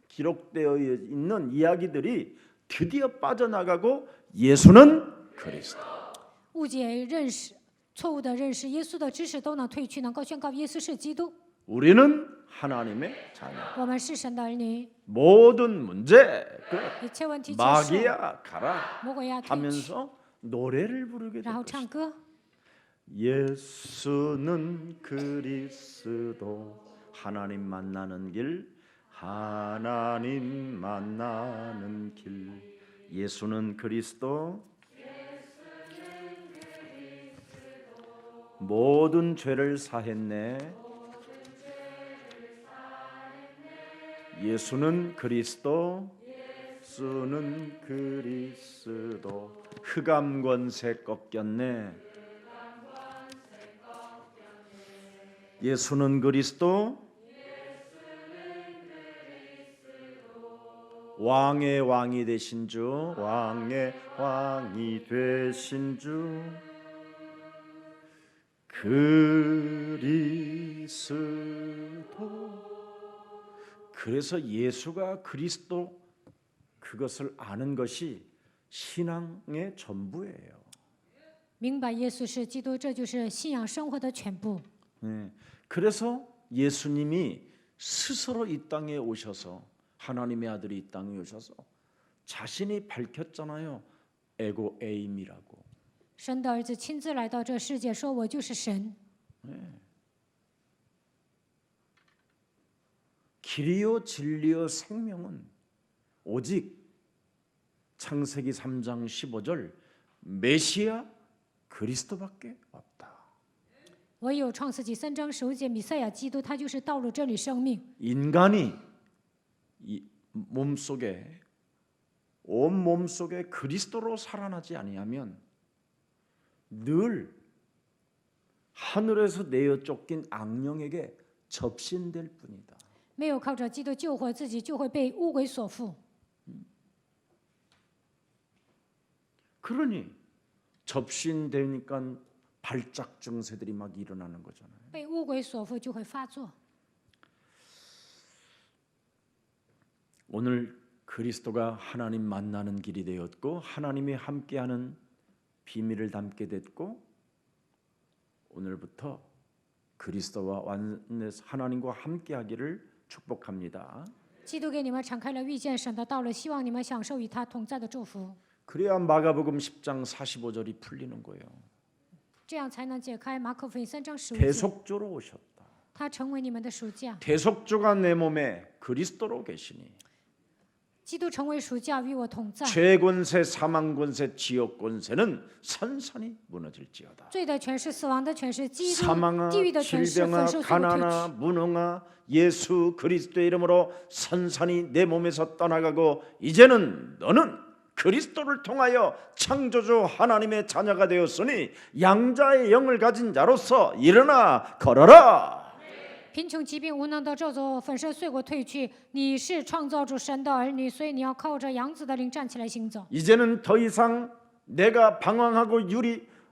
기록되어 있는 이야기들이 드디어 빠져나가고 예수는 그리스도. 误解认识、错误的认识耶稣的知识都能退去，能够宣告耶稣是基督。 우리는 하나님의 자녀. 我们是神的儿女， 모든 문제 끝. 一切问题结束， 마귀야 가라 魔鬼要退去， 하면서 노래를 부르게 然后 될 唱 것이다. 歌。 예수는 그리스도 하나님 만나는 길 하나님 만나는 길 예수는 그리스도 모든 죄를 사했네 예수는 그리스도 예수는 그리스도. 흑암 권세 꺾였네. 예수는 그리스도. 왕의 왕이 되신 주. 왕의 왕이 되신 주. 그리스도. 그래서 예수가 그리스도, 그것을 아는 것이 신앙의 전부예요. 明白耶稣是基督，这就是信仰生活的全部。 네. 그래서 예수님이 스스로 이 땅에 오셔서, 하나님의 아들이 이 땅에 오셔서 자신이 밝혔잖아요. 에고 에임이라고. 神的儿子亲自来到这世界，说我就是神。 길이요 진리요 생명은 오직 창세기 3장 15절 메시아 그리스도밖에 없다. 唯有创世纪3章15节，弥赛亚基督，他就是道路、真理、生命。 인간이 이 몸속에, 온 몸속에 그리스도로 살아나지 아니하면 늘 하늘에서 내어 쫓긴 악령에게 접신될 뿐이다. 没有靠着基督救活自己，就会被污鬼所缚。 그러니 접신되니까 발작 증세들이 막 일어나는 거잖아요. 被污鬼所缚就会发作。 오늘 그리스도가 하나님 만나는 길이 되었고, 하나님이 함께하는 비밀을 담게 됐고, 오늘부터 그리스도와 하나님과 함께하기를 축복합니다. 基督给你们敞开了遇见神的道路，希望你们享受与他同在的祝福， 그래야 마가복음 10장 45절이 풀리는 거예요. 这样才能解开马可福音3章15节。 대속주로 오셨다. 他成为你们的赎价， 대속주가 내 몸에 그리스도로 계시니 基督成为赎价，与我同在。 죄권세, 사망권세, 지옥권세는 산산이 무너질지어다. 罪的权势、死亡的权势、基督 사망아, 地狱的权势、 질병아, 粉受所有退 가난아, 去。 무능아, 예수 그리스도의 이름으로 산산이 내 몸에서 떠나가고, 이제는 너는 그리스도를 통하여 창조주 하나님의 자녀가 되었으니 양자의 영을 가진 자로서 일어나 걸어라. 贫穷、疾病、无能的咒诅、粉身碎骨退去。你是创造主神的儿女，所以你要靠着养子的灵站起来行走。 이제는 더 이상 내가 방황하고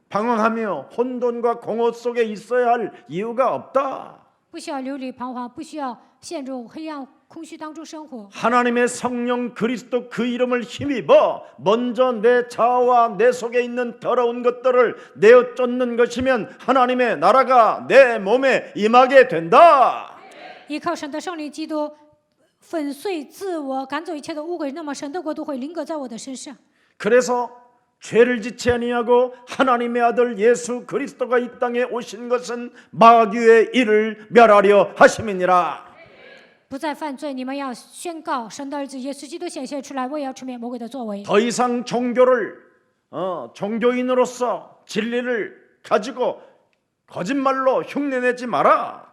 방황하며 혼돈과 공허 속에 있어야 할 이유가 없다. 不需要流离彷徨，不需要陷入黑暗空虚当中生活。 하나님의 성령 그리스도 그 이름을 힘입어 먼저 내 자아와 내 속에 있는 더러운 것들을 내어 쫓는 것이면 하나님의 나라가 내 몸에 임하게 된다. 依靠神的圣灵基督粉碎自我，赶走一切的污鬼，那么神的国度会临格在我的身上。 그래서 죄를 짓지 아니하고 하나님의 아들 예수 그리스도가 이 땅에 오신 것은 마귀의 일을 멸하려 하심이니라. 不再犯罪，你们要宣告神的儿子耶稣基督显现出来，我也要除灭魔鬼的作为。 더 이상 종교인으로서 진리를 가지고 거짓말로 흉내내지 마라.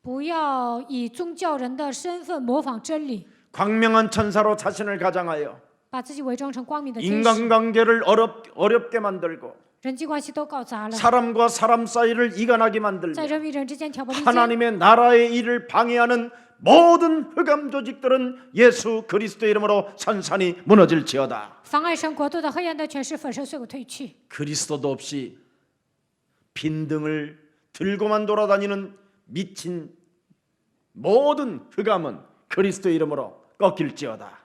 不要以宗教人的身份模仿真理， 광명한 천사로 자신을 가장하여 把自己伪装成光明的天使， 인간관계를 어렵게 만들고 人际关系都搞砸了， 사람과 사람 사이를 이간하게 만들고 在人与人之间挑拨离间。 하나님의 나라의 일을 방해하는 모든 흑암 조직들은 예수 그리스도의 이름으로 산산이 무너질지어다. 妨碍神国度的黑暗的权势粉身碎骨退去。 그리스도도 없이 빈등을 들고만 돌아다니는 미친 모든 흑암은 그리스도의 이름으로 꺾일지어다.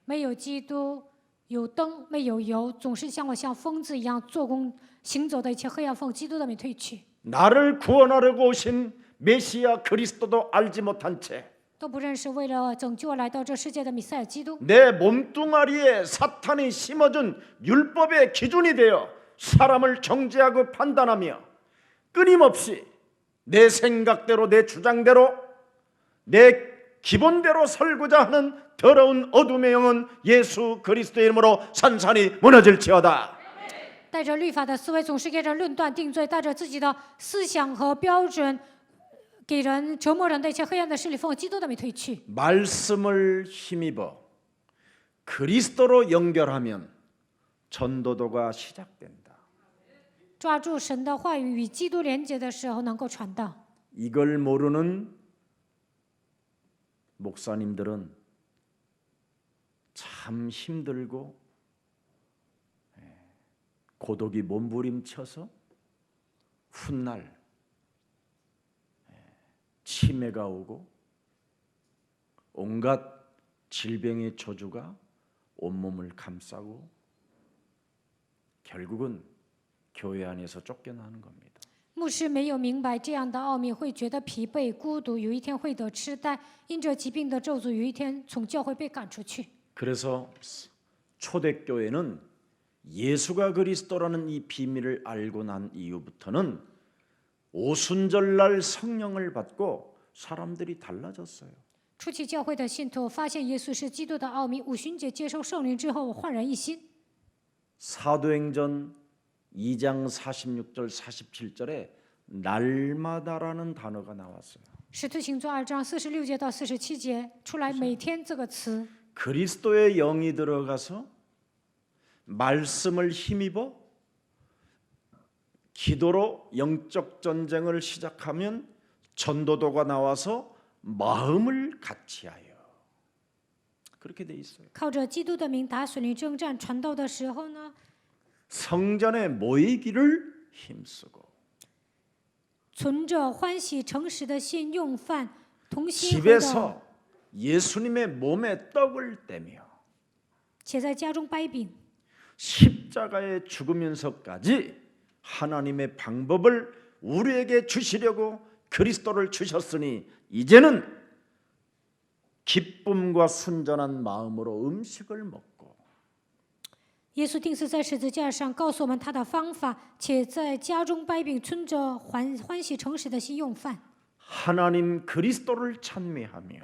没有基督，有灯没有油，总是像我像疯子一样做工行走的一切黑暗奉基督的名退去。 나를 구원하려고 오신 메시아 그리스도도 알지 못한 채 都不认识为了拯救来到这世界的弥赛亚基督， 내 몸뚱아리에 사탄이 심어준 율법의 기준이 되어 사람을 정죄하고 판단하며 끊임없이 내 생각대로 내 주장대로 내 기본대로 살고자 하는 더러운 어둠의 영은 예수 그리스도의 이름으로 산산이 무너질지어다. 带着律法的思维，总是给人论断定罪，带着自己的思想和标准，给人折磨人的一切黑暗的势力，奉基督的名退去。 말씀을 힘입어 그리스도로 연결하면 전도도가 시작된다. 抓住神的话语与基督连接的时候，能够传道。 이걸 모르는 목사님들은 참 힘들고 고독이 몸부림쳐서 훗날 치매가 오고 온갖 질병의 저주가 온몸을 감싸고 결국은 교회 안에서 쫓겨나는 겁니다. 牧师没有明白这样的奥秘，会觉得疲惫、孤独，有一天会得痴呆，因着疾病的咒诅，有一天从教会被赶出去。 그래서 초대교회는 예수가 그리스도라는 이 비밀을 알고 난 이후부터는 오순절날 성령을 받고 사람들이 달라졌어요. 初期教会的信徒发现耶稣是基督的奥秘，五旬节接受圣灵之后焕然一新。 사도행전 2장 46절 47절에 날마다라는 단어가 나왔어요. 使徒行传2章46节到47节出来每天这个词， 그리스도의 영이 들어가서 말씀을 힘입어 기도로 영적 전쟁을 시작하면 전도도가 나와서 마음을 같이하여 그렇게 돼 있어요. 靠着基督的名打属灵征战传道的时候呢， 성전에 모이기를 힘쓰고 存着欢喜诚实的心用饭，同心合道， 집에서 예수님의 몸에 떡을 떼며 且在家中掰饼， 십자가에 죽으면서까지 하나님의 방법을 우리에게 주시려고 그리스도를 주셨으니 이제는 기쁨과 순전한 마음으로 음식을 먹고 耶稣钉死在十字架上，告诉我们他的方法，且在家中掰饼，存着欢喜诚实的心用饭， 하나님 그리스도를 찬미하며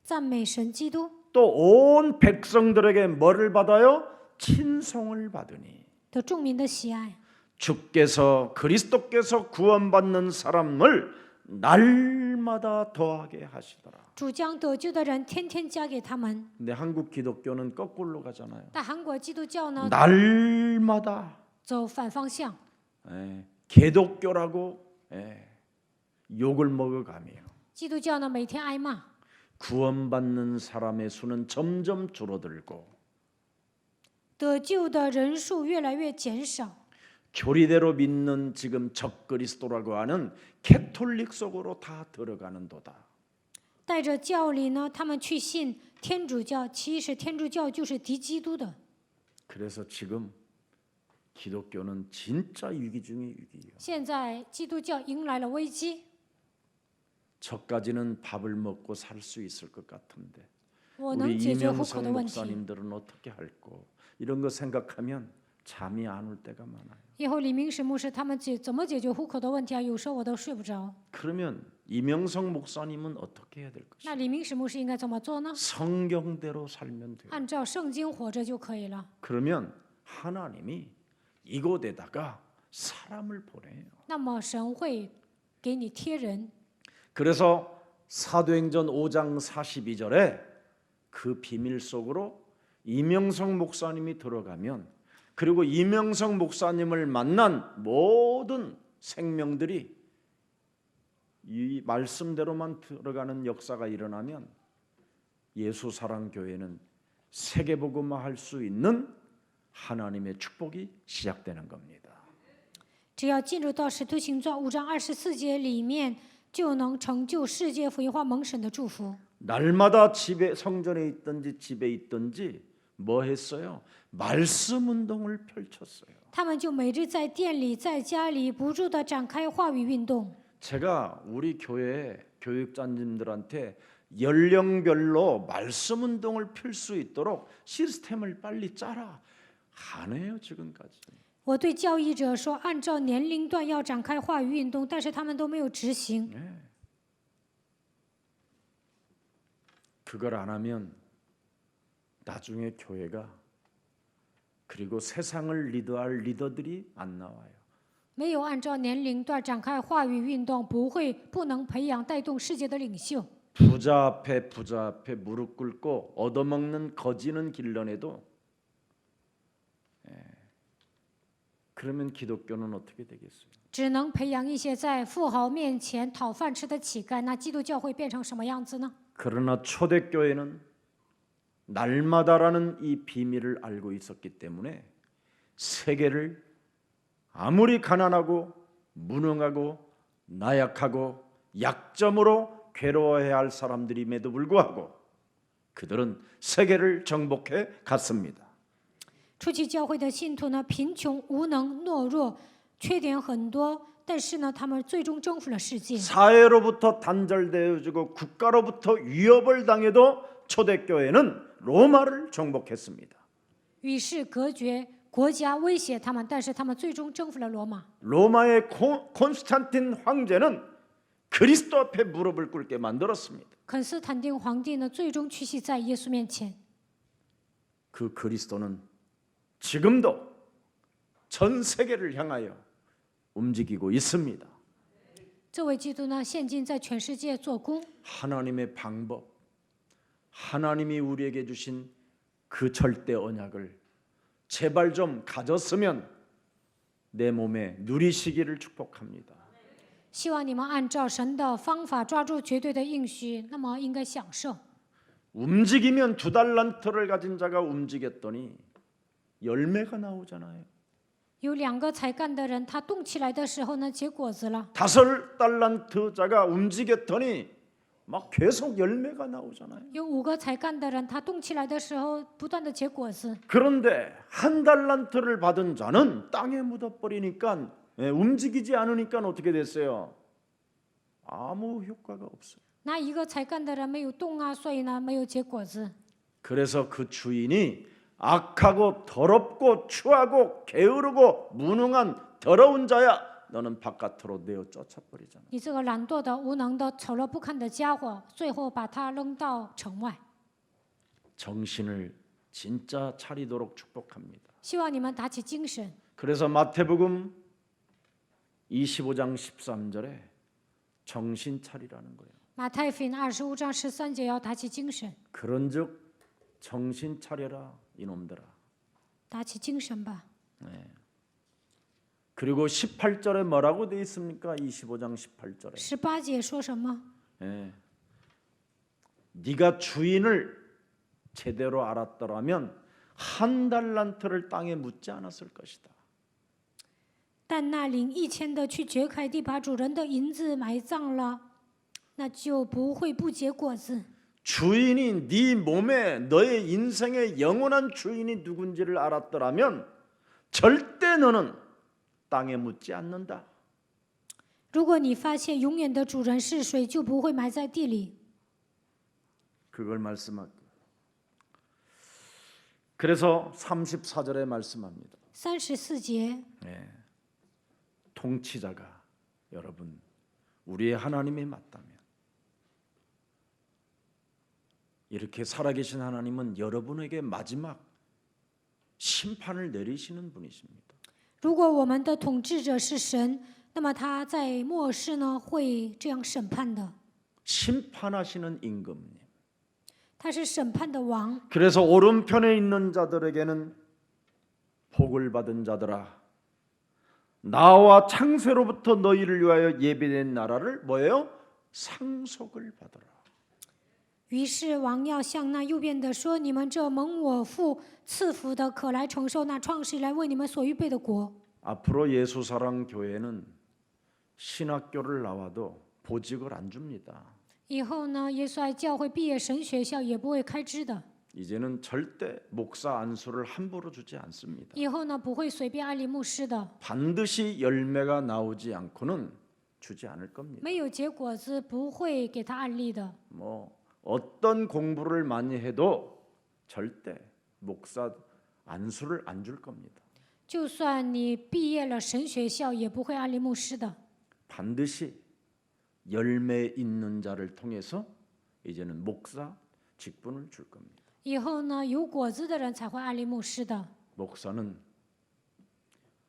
赞美神基督， 또 온 백성들에게 뭐를 받아요? 친송을 받으니 得众民的喜爱。 주께서 그리스도께서 구원받는 사람을 날마다 더하게 하시더라. 主将得救的人天天加给他们。 근데 한국 기독교는 거꾸로 가잖아요. 但韩国基督教呢， 날마다 走反方向， 개독교라고 욕을 먹어가며 基督教呢每天挨骂， 구원받는 사람의 수는 점점 줄어들고 得救的人数越来越减少。 교리대로 믿는 지금 적그리스도라고 하는 캐톨릭 속으로 다 들어가는도다. 带着教理呢，他们去信天主教，其实天主教就是敌基督的。 그래서 지금 기독교는 진짜 위기 중의 위기예요. 现在基督教迎来了危机， 저까지는 밥을 먹고 살 수 있을 것 같은데 我 우리 能解决户口 이명성 的问题。 목사님들은 어떻게 할까? 이런 거 생각하면 잠이 안 올 때가 많아요. 以后李明史牧师他们怎么解决户口的问题啊？有时候我都睡不着。 그러면 이명성 목사님은 어떻게 해야 될 것이냐? 那李明史牧师应该怎么做呢？ 성경대로 살면 돼요. 按照圣经活着就可以了。 그러면 하나님이 이곳에다가 사람을 보내요. 那么神会给你贴人。 그래서 사도행전 5장 42절에 그 비밀 속으로 이명성 목사님이 들어가면 그리고 이명성 목사님을 만난 모든 생명들이 이 말씀대로만 들어가는 역사가 일어나면 예수 사랑 교회는 세계복음화할 수 있는 하나님의 축복이 시작되는 겁니다. 只要进入到使徒行传5章24节里面，就能成就世界福音化蒙神的祝福。 날마다 집에 성전에 있든지 집에 있든지 뭐 했어요? 말씀 운동을 펼쳤어요. 他们就每日在店里、在家里不住地展开话语运动。 제가 우리 교회 교육자님들한테 연령별로 말씀 운동을 필 수 있도록 시스템을 빨리 짜라. 안 해요 지금까지. 我对教义者说，按照年龄段要展开话语运动，但是他们都没有执行。 그걸 안 하면 나중에 교회가 그리고 세상을 리더할 리더들이 안 나와요. 没有按照年龄段展开话语运动，不能培养带动世界的领袖。 부자 앞에 무릎 꿇고 얻어먹는 거지는 길러내도 그러면 기독교는 어떻게 되겠어요? 只能培养一些在富豪面前讨饭吃的乞丐，那基督教会变成什么样子呢？ 그러나 초대교회는 날마다라는 이 비밀을 알고 있었기 때문에 세계를 아무리 가난하고 무능하고 나약하고 약점으로 괴로워해야 할 사람들임에도 불구하고 그들은 세계를 정복해 갔습니다. 初期教会的信徒呢，贫穷、无能、懦弱，缺点很多，但是呢，他们最终征服了世界。 사회로부터 단절되어지고 국가로부터 위협을 당해도 초대교회는 로마를 정복했습니다. 与世隔绝，国家威胁他们，但是他们最终征服了罗马。 로마의 콘스탄틴 황제는 그리스도 앞에 무릎을 꿇게 만들었습니다. 肯斯坦丁皇帝呢，最终屈膝在耶稣面前。 그 그리스도는 지금도 전 세계를 향하여 움직이고 있습니다. 这位基督呢，现今在全世界做工。 하나님의 방법, 하나님이 우리에게 주신 그 절대 언약을 제발 좀 가졌으면 내 몸에 누리시기를 축복합니다. 希望你们按照神的方法抓住绝对的应许，那么应该享受。 움직이면 2달란트를 가진 자가 움직였더니 열매가 나오잖아요. 有2个才干的人，他动起来的时候呢，结果子了。 5달란트 자가 움직였더니 막 계속 열매가 나오잖아요. 有5个才干的人，他动起来的时候，不断的结果子。 그런데 1달란트를 받은 자는 땅에 묻어버리니까 움직이지 않으니까 어떻게 됐어요? 아무 효과가 없어요. 那1个才干的人没有动啊，所以呢，没有结果子。 그래서 그 주인이 악하고 더럽고 추하고 게으르고 무능한 더러운 자야, 너는 바깥으로 내어 쫓아버리잖아. 你这个懒惰的、无能的、丑陋不堪的家伙，最后把他扔到城外。 정신을 진짜 차리도록 축복합니다. 希望你们打起精神。 그래서 마태복음 25장 13절에 정신 차리라는 거예요. 马太福音25章13节要打起精神， 그런즉 정신 차려라 이놈들아. 打起精神吧。 그리고 18절에 뭐라고 돼 있습니까? 25장 18절에 18节说什么？ 네가 주인을 제대로 알았더라면 1달란트를 땅에 묻지 않았을 것이다. 但那领1000的去掘开地，把主人的银子埋葬了，那就不会不结果子。 주인이 네 몸에 너의 인생의 영원한 주인이 누군지를 알았더라면 절대 너는 땅에 묻지 않는다. 如果你发现永远的主人是谁，就不会埋在地里。 그걸 말씀하고 그래서 34절에 말씀합니다. 34节， 통치자가 여러분 우리의 하나님이 맞다면 이렇게 살아계신 하나님은 여러분에게 마지막 심판을 내리시는 분이십니다. 如果我们的统治者是神，那么他在末世呢会这样审判的。 심판하시는 임금님. 他是审判的王， 그래서 오른편에 있는 자들에게는 복을 받은 자들아, 나와 창세로부터 너희를 위하여 예비된 나라를 뭐예요? 상속을 받으라. 于是王要向那右边的说：“你们这蒙我父赐福的，可来承受那创世以来为你们所预备的国。” 앞으로 예수사랑 교회는 신학교를 나와도 보직을 안 줍니다. 以后呢，耶稣爱教会毕业神学校也不会开支的。 이제는 절대 목사 안수를 함부로 주지 않습니다. 以后呢，不会随便安利牧师的。 반드시 열매가 나오지 않고는 주지 않을 겁니다. 没有结果子，不会给他安利的。 뭐 어떤 공부를 많이 해도 절대 목사 안수를 안 줄 겁니다. 就算你毕业了神学校，也不会安利牧师的。 반드시 열매 있는 자를 통해서 이제는 목사 직분을 줄 겁니다. 以后呢，有果子的人才会安利牧师的。 목사는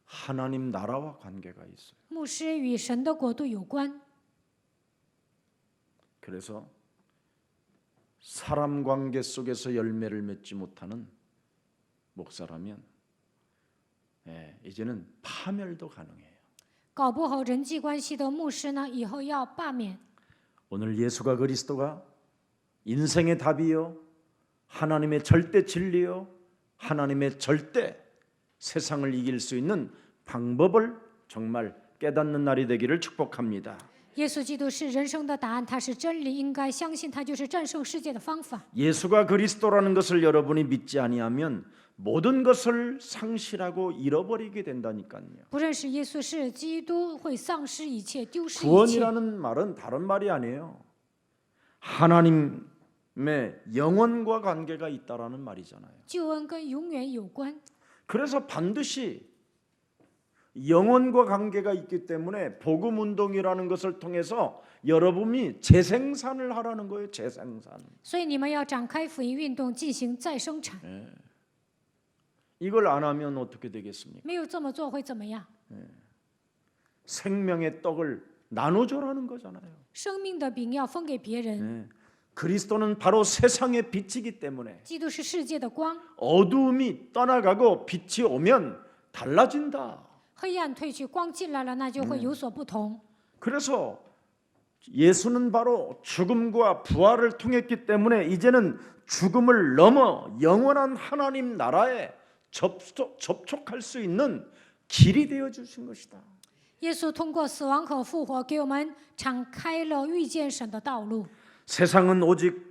하나님 나라와 관계가 있어요. 牧师与神的国度有关， 그래서 사람 관계 속에서 열매를 맺지 못하는 목사라면 이제는 파멸도 가능해요. 搞不好人际关系的牧师呢，以后要罢免。 오늘 예수가 그리스도가 인생의 답이요, 하나님의 절대 진리요, 하나님의 절대 세상을 이길 수 있는 방법을 정말 깨닫는 날이 되기를 축복합니다. 耶稣基督是人生的答案，他是真理，应该相信他就是战胜世界的方法。 예수가 그리스도라는 것을 여러분이 믿지 아니하면 모든 것을 상실하고 잃어버리게 된다니까요. 不认识耶稣是基督，会丧失一切，丢失一切。 구원이라는 말은 다른 말이 아니에요. 하나님의 영원과 관계가 있다라는 말이잖아요. 救恩跟永远有关， 그래서 반드시 영원과 관계가 있기 때문에 복음 운동이라는 것을 통해서 여러분이 재생산을 하라는 거예요. 재생산. 所以你们要展开福音运动，进行再生产。 이걸 안 하면 어떻게 되겠습니까? 没有这么做会怎么样？ 생명의 떡을 나눠줘라는 거잖아요. 生命的饼要分给别人。 그리스도는 바로 세상의 빛이기 때문에 基督是世界的光， 어두움이 떠나가고 빛이 오면 달라진다. 黑暗退去，光进来了，那就会有所不同。 그래서 예수는 바로 죽음과 부활을 통했기 때문에 이제는 죽음을 넘어 영원한 하나님 나라에 접촉할 수 있는 길이 되어 주신 것이다. 耶稣通过死亡和复活，给我们敞开了遇见神的道路。 세상은 오직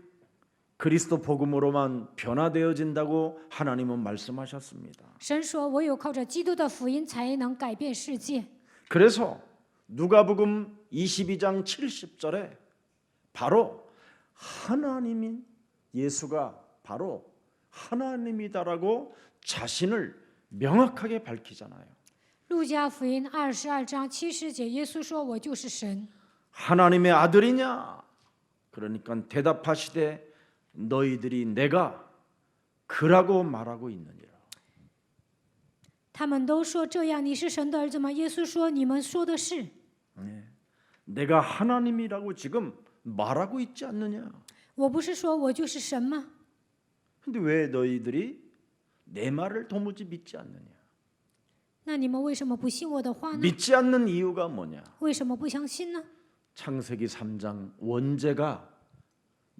그리스도 복음으로만 변화되어진다고 하나님은 말씀하셨습니다. 神说：“唯有靠着基督的福音，才能改变世界。” 그래서 누가복음 22장 70절에 바로 하나님인 예수가 바로 하나님이다라고 자신을 명확하게 밝히잖아요. 路加福音22章70节，耶稣说：“我就是神。” 하나님의 아들이냐? 그러니까 대답하시되 너희들이 내가 그라고 말하고 있느니라. 他们都说：“这样，你是神的儿子吗？”耶稣说：“你们说的是。” 내가 하나님이라고 지금 말하고 있지 않느냐? 我不是说我就是神吗？ 근데 왜 너희들이 내 말을 도무지 믿지 않느냐? 那你们为什么不信我的话呢？ 믿지 않는 이유가 뭐냐? 为什么不相信呢？ 창세기 3장 원죄가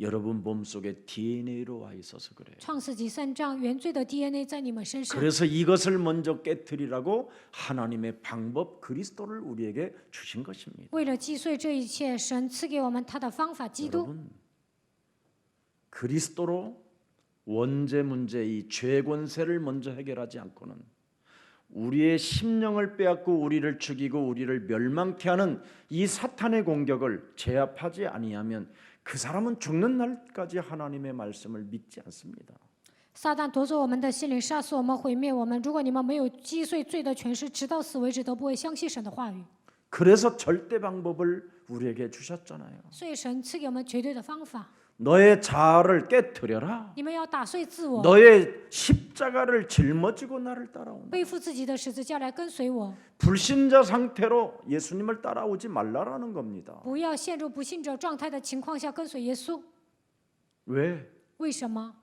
여러분 몸속에 DNA로 와 있어서 그래요. 创世纪3章，原罪的 DNA 在你们身上。 그래서 이것을 먼저 깨뜨리라고 하나님의 방법 그리스도를 우리에게 주신 것입니다. 为了击碎这一切，神赐给我们他的方法，基督。 여러분, 그리스도로 원죄 문제 이 죄 권세를 먼저 해결하지 않고는 우리의 심령을 빼앗고 우리를 죽이고 우리를 멸망케 하는 이 사탄의 공격을 제압하지 아니하면 그 사람은 죽는 날까지 하나님의 말씀을 믿지 않습니다. 撒旦夺走我们的心灵，杀死我们，毁灭我们。如果你们没有击碎罪的权势，直到死为止，都不会相信神的话语。 그래서 절대 방법을 우리에게 주셨잖아요. 所以神赐给我们绝对的方法， 너의 자아를 깨뜨려라. 你们要打碎自我， 너의 십자가를 짊어지고 나를 따라온다. 背负自己的十字架来跟随我， 불신자 상태로 예수님을 따라오지 말라라는 겁니다. 不要陷入不信者状态的情况下跟随耶稣。 왜? 为什么？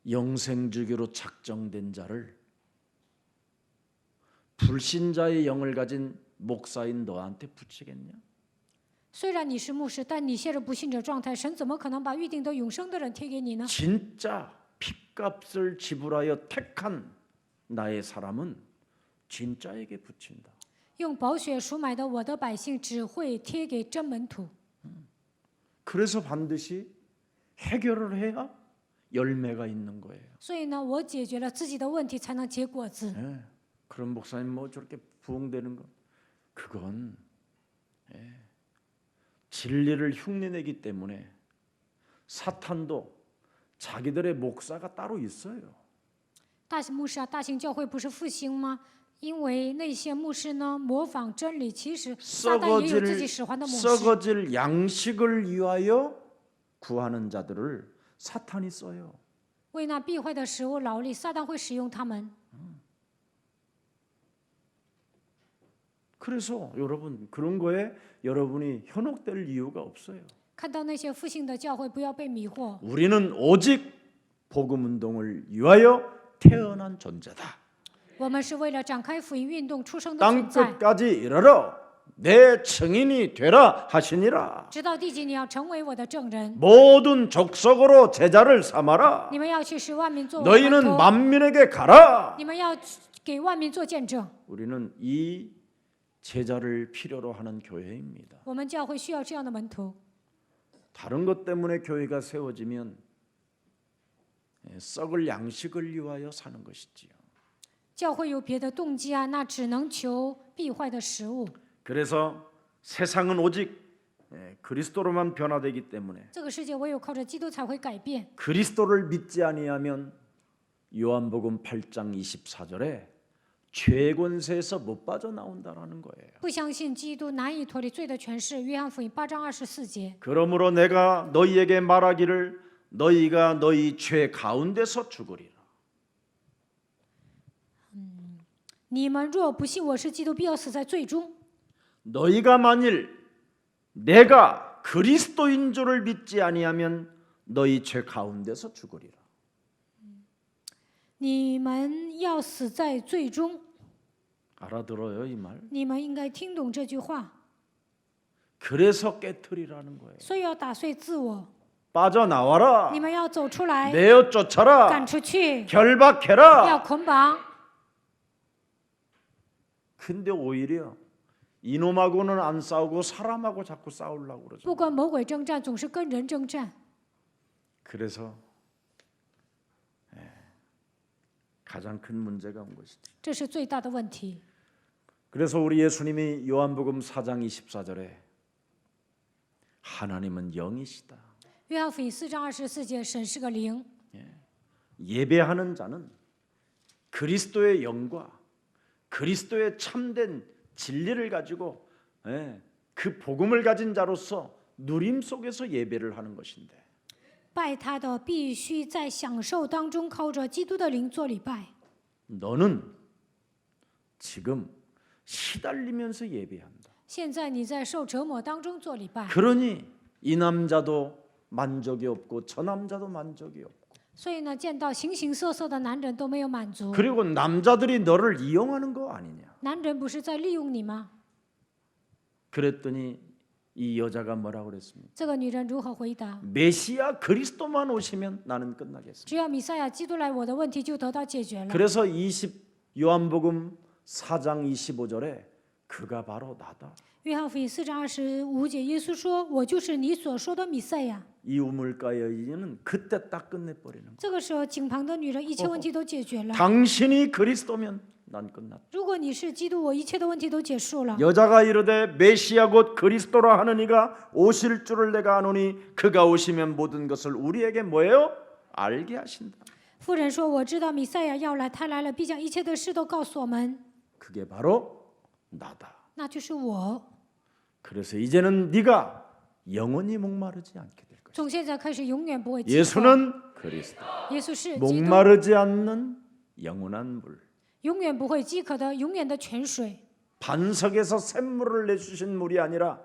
영생주기로 작정된 자를 불신자의 영을 가진 목사인 너한테 붙이겠냐? 虽然你是牧师，但你陷入不信者状态，神怎么可能把预定的永生的人贴给你呢？ 진짜 핏값을 지불하여 택한 나의 사람은 진짜에게 붙인다. 用宝血赎买的我的百姓，只会贴给真门徒。 그래서 반드시 해결을 해야 열매가 있는 거예요. 所以呢，我解决了自己的问题，才能结果子。 그런 목사님 뭐 저렇게 부흥되는 거 그건 진리를 흉내내기 때문에 사탄도 자기들의 목사가 따로 있어요. 大型牧师啊，大型教会不是复兴吗？因为那些牧师呢，模仿真理，其实撒旦也有自己使唤的模式。 썩어질 양식을 위하여 구하는 자들을 사탄이 써요. 为那必坏的食物劳力，撒旦会使用他们。 그래서 여러분 그런 거에 여러분이 현혹될 이유가 없어요. 看到那些复兴的教会，不要被迷惑。 우리는 오직 복음 운동을 위하여 태어난 존재다. 我们是为了展开福音运动出生的 땅 存在， 끝까지 이르러 내 증인이 되라 하시니라. 直到地极，你要成为我的证人。 모든 족속으로 제자를 삼아라. 你们要去使万民做我的门 너희는 徒， 만민에게 가라. 你们要给万民做见证。 우리는 이 제자를 필요로 하는 교회입니다. 我们教会需要这样的门徒。 다른 것 때문에 교회가 세워지면 썩을 양식을 위하여 사는 것이지요. 教会有别的动机啊，那只能求必坏的食物。 그래서 세상은 오직 그리스도로만 변화되기 때문에 这个世界唯有靠着基督才会改变。 그리스도를 믿지 아니하면 요한복음 8장 24절에 죄 권세에서 못 빠져나온다라는 거예요. 不相信基督难以脱离罪的权势。约翰福音8章24节。 그러므로 내가 너희에게 말하기를 너희가 너희 죄 가운데서 죽으리라. 你们若不信我是基督，必要死在罪中。 너희가 만일 내가 그리스도인 줄을 믿지 아니하면 너희 죄 가운데서 죽으리라. 你们要死在罪中。 알아들어요 이 말? 你们应该听懂这句话， 그래서 깨트리라는 거예요. 所以要打碎自我。 빠져나와라. 你们要走出来， 내어 쫓아라. 赶出去，要 결박해라. 捆绑。 근데 오히려 이놈하고는 안 싸우고 사람하고 자꾸 싸우려고 그러죠. 不跟魔鬼征战，总是跟人征战。 그래서 가장 큰 문제가 온 것이죠. 这是最大的问题。 그래서 우리 예수님이 요한복음 4장 24절에 하나님은 영이시다. 约翰福音4章24节，神是个灵， 예배하는 자는 그리스도의 영과 그리스도의 참된 진리를 가지고 그 복음을 가진 자로서 누림 속에서 예배를 하는 것인데 拜他的必须在享受当中靠着基督的灵做礼拜。 너는 지금 시달리면서 예배한다. 现在你在受折磨当中做礼拜， 그러니 이 남자도 만족이 없고 저 남자도 만족이 없고 所以呢，见到形形色色的男人都没有满足。 그리고 남자들이 너를 이용하는 거 아니냐. 男人不是在利用你吗？ 그랬더니 이 여자가 뭐라고 그랬습니까? 这个女人如何回答？ 메시아 그리스도만 오시면 나는 끝나겠습니다. 只要弥赛亚基督来，我的问题就得到解决了。 그래서 요한복음 4장 25절에 그가 바로 나다. 约翰福音4章25节，耶稣说：“我就是你所说的弥赛亚。 이 우물가의 여인은 그때 딱 끝내버리는 거야. 这个时候，井旁的女人一切问题都解决了。 당신이 그리스도면 난 끝났다. 如果你是基督，我一切的问题都结束了。 여자가 이르되 메시아 곧 그리스도라 하는 이가 오실 줄을 내가 아노니 그가 오시면 모든 것을 우리에게 뭐예요? 알게 하신다. 妇人说：“我知道弥赛亚要来，他来了，必将一切的事都告诉我们。 그게 바로 나다. 那就是我。 그래서 이제는 네가 영원히 목마르지 않게 될 것이다. 从现在开始，永远不会饥渴。 예수는 그리스도. 耶稣是基督， 목마르지 않는 영원한 물. 永远不会饥渴的永远的泉水。 반석에서 샘물을 내주신 물이 아니라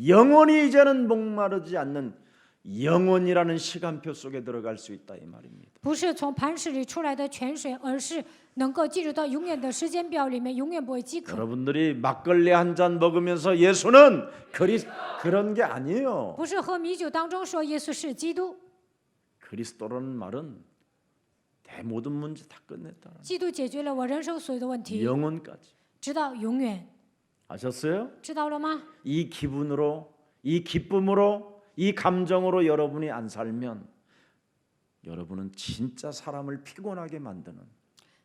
영원히 이제는 목마르지 않는 영원이라는 시간표 속에 들어갈 수 있다 이 말입니다. 不是从磐石里出来的泉水，而是能够进入到永远的时间表里面，永远不会饥渴。 여러분들이 막걸리 한 잔 먹으면서 예수는 그런 게 아니에요. 不是喝米酒当中说耶稣是基督， 그리스도라는 말은 대 모든 문제 다 끝냈다. 基督解决了我人生所有的问题， 영원까지. 直到永远。 아셨어요? 知道了吗？ 이 기분으로, 이 기쁨으로, 이 감정으로 여러분이 안 살면 여러분은 진짜 사람을 피곤하게 만드는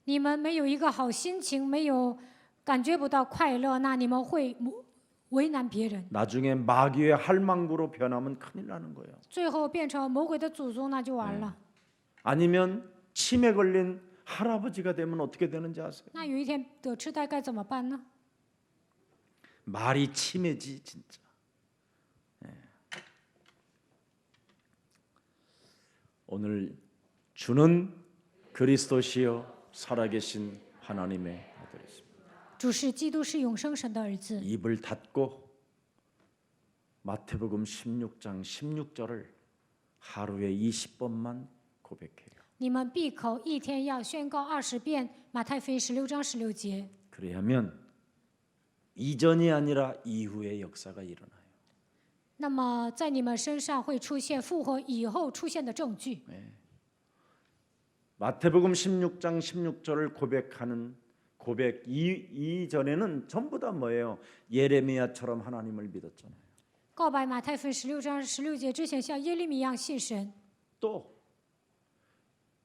你们没有一个好心情，没有感觉不到快乐，那你们会为难别人， 나중에 마귀의 할망구로 변하면 큰일 나는 거예요. 最后变成魔鬼的祖宗，那就完了。 아니면 치매 걸린 할아버지가 되면 어떻게 되는지 아세요? 那有一天得痴呆该怎么办呢？ 말이 치매지 진짜. 오늘 주는 그리스도시요 살아계신 하나님의 아들이십니다. 主是基督，是永生神的儿子。 입을 닫고 마태복음 16장 16절을 하루에 20번만 고백해요. 你们闭口一天要宣告20遍马太福音16章16节， 그래야면 이전이 아니라 이후의 역사가 일어나요. 那么在你们身上会出现复活以后出现的证据。 마태복음 16장 16절을 고백하는 고백 이전에는 전부 다 뭐예요? 예레미야처럼 하나님을 믿었잖아요. 告白马太福音16章16节之前，像耶利米一样信神， 또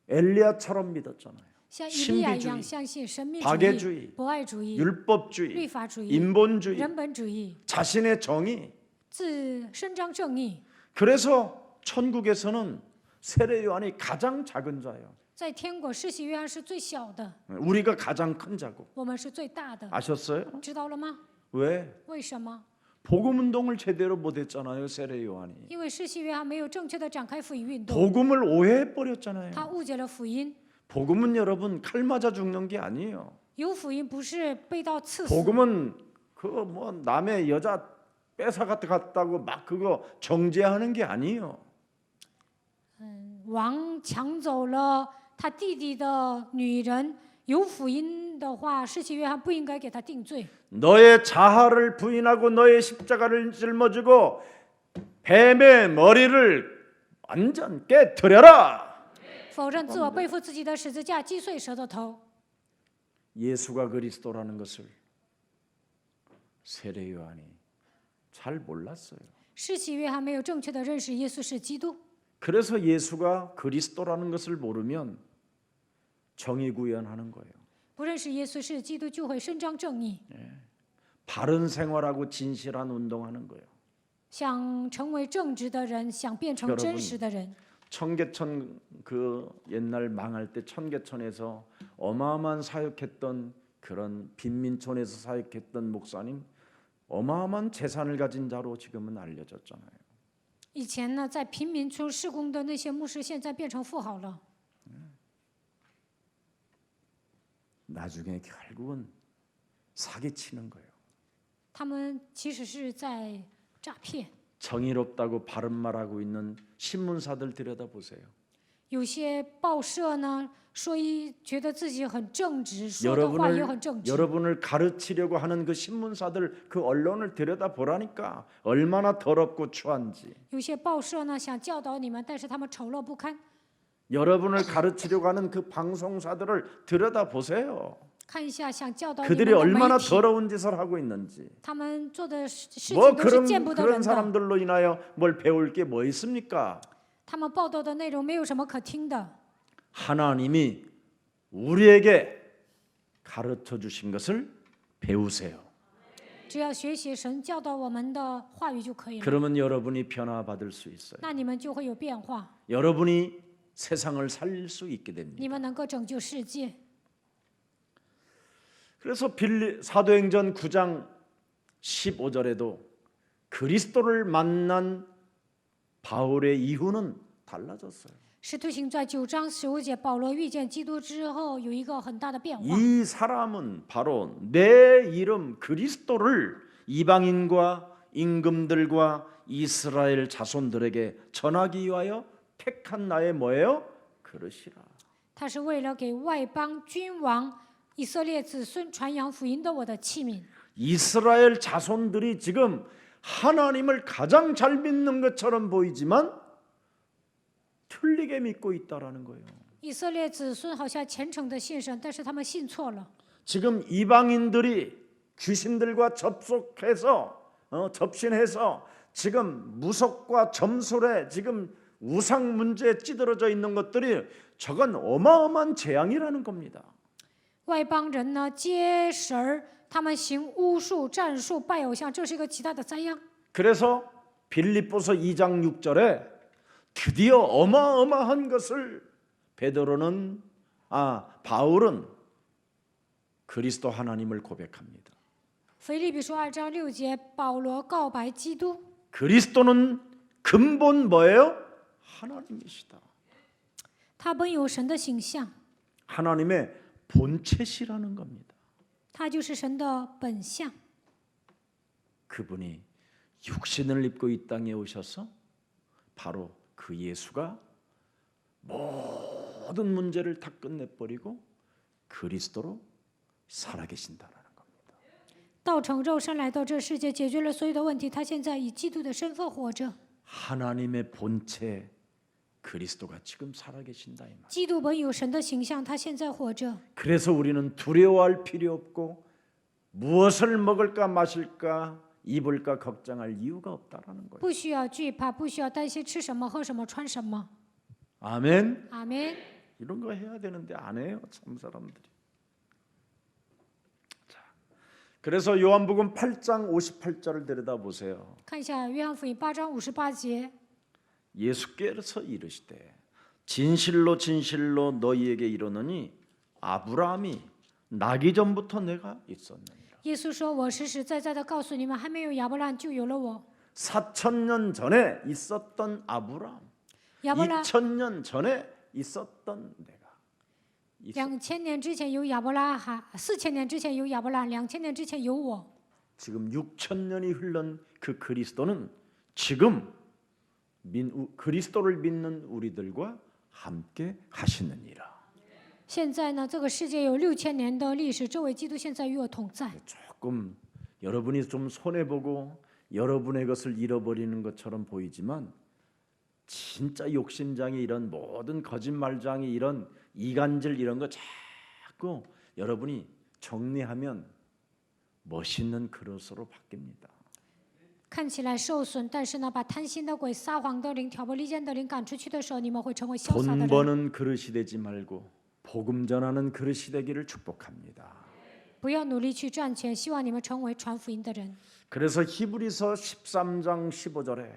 엘리야처럼 믿었잖아요. 像以利亚一样 신비주의, 相信神秘主 박애주의 义、博爱主义、 율법주의, 律法主义、 인본주의, 人本主义、 자신의 정의. 自伸张正义。 그래서 천국에서는 세례 요한이 가장 작은 자예요. 在天国，施洗约翰是最小的， 우리가 가장 큰 자고. 我们是最大的， 아셨어요? 知道了吗？ 왜? 为什么？ 복음 운동을 제대로 못했잖아요. 세례 요한이. 因为施洗约翰没有正确的展开福音运动， 복음을 오해해 버렸잖아요. 他误解了福音。 복음은 여러분 칼 맞아 죽는 게 아니에요. 有福音不是被刀刺死， 복음은 그 뭐 남의 여자 뺏어갔다고 막 그거 정죄하는 게 아니에요. 王抢走了他弟弟的女人。有福音的话，施洗约翰不应该给他定罪。 너의 자아를 부인하고 너의 십자가를 짊어지고 뱀의 머리를 완전 깨뜨려라. 否认自我，背负自己的十字架，击碎蛇的头。 예수가 그리스도라는 것을 세례 요한이 잘 몰랐어요. 施洗约翰没有正确的认识耶稣是基督， 그래서 예수가 그리스도라는 것을 모르면 정의 구현하는 거예요. 不认识耶稣是基督，就会伸张正义， 바른 생활하고 진실한 운동하는 거예요. 想成为正直的人，想变成真实的人。 청계천 그 옛날 망할 때 청계천에서 어마어마한 사역했던 그런 빈민촌에서 사역했던 목사님 어마어마한 재산을 가진 자로 지금은 알려졌잖아요. 以前呢，在贫民村施工的那些牧师，现在变成富豪了。 나중에 결국은 사기치는 거예요. 他们其实是在诈骗。 정의롭다고 바른 말하고 있는 신문사들 들여다보세요. 有些报社呢，觉得自己很正直，说的话也很正直。 여러분을 가르치려고 하는 그 신문사들 그 언론을 들여다보라니까 얼마나 더럽고 추한지. 有些报社呢想教导你们，但是他们丑陋不堪。 여러분을 가르치려고 하는 그 방송사들을 들여다보세요. 看一下想教导你们 그들이 的 얼마나 媒体， 더러운 짓을 하고 있는지. 他们做的事 뭐 情都是见不得 그런 人的。 사람들로 인하여 뭘 배울 게 뭐 있습니까? 他们报道的内容没有什么可听的。 하나님이 우리에게 가르쳐 주신 것을 배우세요. 只要学习神教导我们的话语就可以了， 그러면 여러분이 변화받을 수 있어요. 那你们就会有变化， 여러분이 세상을 살릴 수 있게 됩니다. 你们能够拯救世界。 그래서 사도행전 9장 15절에도 그리스도를 만난 바울의 이후는 달라졌어요. 使徒行传9章15节，保罗遇见基督之后有一个很大的变化。 이 사람은 바로 내 이름 그리스도를 이방인과 임금들과 이스라엘 자손들에게 전하기 위하여 택한 나의 뭐예요? 그릇이라. 他是为了给外邦君王、以色列子孙传扬福音的我的器皿。 이스라엘 자손들이 지금 하나님을 가장 잘 믿는 것처럼 보이지만 틀리게 믿고 있다라는 거예요. 以色列子孙好像虔诚的信神，但是他们信错了。 지금 이방인들이 귀신들과 접신해서 지금 무속과 점술에 지금 우상 문제에 찌들어져 있는 것들이 저건 어마어마한 재앙이라는 겁니다. 外邦人呢接神儿，他们行巫术、战术、拜偶像，这是一个极大的灾殃。 그래서 빌립보서 2장 6절에 드디어 어마어마한 것을 바울은 그리스도 하나님을 고백합니다. 腓立比书2章6节，保罗告白基督。 그리스도는 근본 뭐예요? 하나님이시다. 他本有神的形象， 하나님의 본체시라는 겁니다. 他就是神的本相。 그분이 육신을 입고 이 땅에 오셔서 바로 그 예수가 모든 문제를 다 끝내버리고 그리스도로 살아계신다라는 겁니다. 道成肉身来到这世界，解决了所有的问题。他现在以基督的身份活着。 하나님의 본체 그리스도가 지금 살아계신다 이 말. 基督本有神的形象，他现在活着。 그래서 우리는 두려워할 필요 없고 무엇을 먹을까 마실까 입을까 걱정할 이유가 없다라는 거예요. 不需要惧怕，不需要担心吃什么、喝什么、穿什么。 아멘. 阿门。 이런 거 해야 되는데 안 해요, 참 사람들이. 자, 그래서 요한복음 8장 58절을 들여다 보세요. 看一下约翰福音8章58节， 예수께서 이르시되 진실로 진실로 너희에게 이르노니 아브라함이 나기 전부터 내가 있었느니라. 耶稣说：“我实实在在的告诉你们，还没有亚伯拉罕就有了我。 4,000년 전에 있었던 아브라함, 亚伯拉 2,000년 전에 있었던 내가. 2000年之前有亚伯拉罕，4000年之前有亚伯拉罕，2000年之前有我。 지금 6,000년이 흘른 그 그리스도는 지금 그리스도를 믿는 우리들과 함께 하시느니라. 现在呢，这个世界有6000年的历史，这位基督现在与我同在。 조금 여러분이 좀 손해 보고 여러분의 것을 잃어버리는 것처럼 보이지만 진짜 욕심장이 이런 모든 거짓말장이 이런 이간질 이런 거 자꾸 여러분이 정리하면 멋있는 그릇으로 바뀝니다. 看起来受损，但是呢，把贪心的鬼、撒谎的灵、挑拨离间的灵赶出去的时候，你们会成为潇洒的 돈 人。 버는 그릇이 되지 말고 복음 전하는 그릇이 되기를 축복합니다. 不要努力去赚钱，希望你们成为传福音的人。 그래서 히브리서 13장 15절에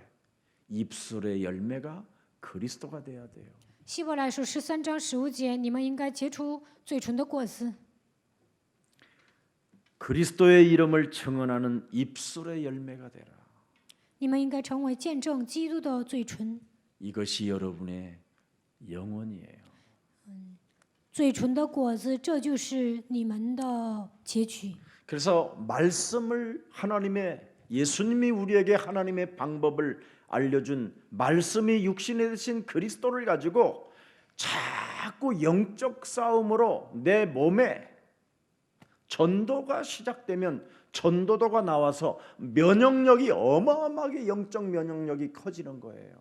입술의 열매가 그리스도가 돼야 돼요. 希伯来书13章15节，你们应该结出嘴唇的果子。 그리스도의 이름을 증언하는 입술의 열매가 되라. 你们应该成为见证基督的嘴唇。 이것이 여러분의 영혼이에요. 嘴唇的果子，这就是你们的结局。 그래서 말씀을 하나님의 예수님이 우리에게 하나님의 방법을 알려준 말씀이 육신에 드신 그리스도를 가지고 자꾸 영적 싸움으로 내 몸에 전도가 시작되면 전도도가 나와서 면역력이 어마어마하게 영적 면역력이 커지는 거예요.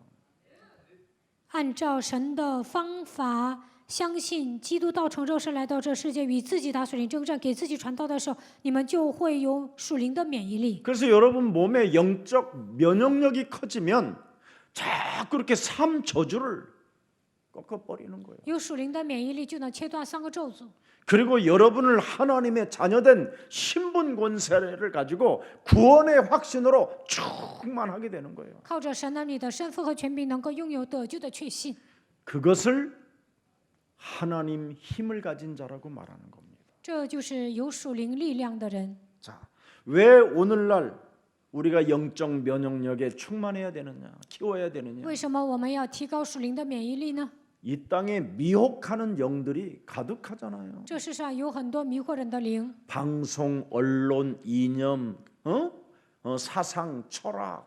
按照神的方法，相信基督道成肉身来到这世界，与自己打属灵征战，给自己传道的时候，你们就会有属灵的免疫力。 그래서 여러분 몸에 영적 면역력이 커지면 자꾸 이렇게 3저주를 꺾어버리는 거예요. 有属灵的免疫力，就能切断3个咒诅。 그리고 여러분을 하나님의 자녀된 신분 권세를 가지고 구원의 확신으로 충만하게 되는 거예요. 靠着神儿女的身份和权柄，能够拥有得救的确信。 그것을 하나님 힘을 가진 자라고 말하는 겁니다. 这就是有属灵力量的人。 자, 왜 오늘날 우리가 영적 면역력에 충만해야 되느냐, 키워야 되느냐? 为什么我们要提高属灵的免疫力呢？ 이 땅에 미혹하는 영들이 가득하잖아요. 这世上有很多迷惑人的灵， 방송, 언론, 이념, 사상, 철학,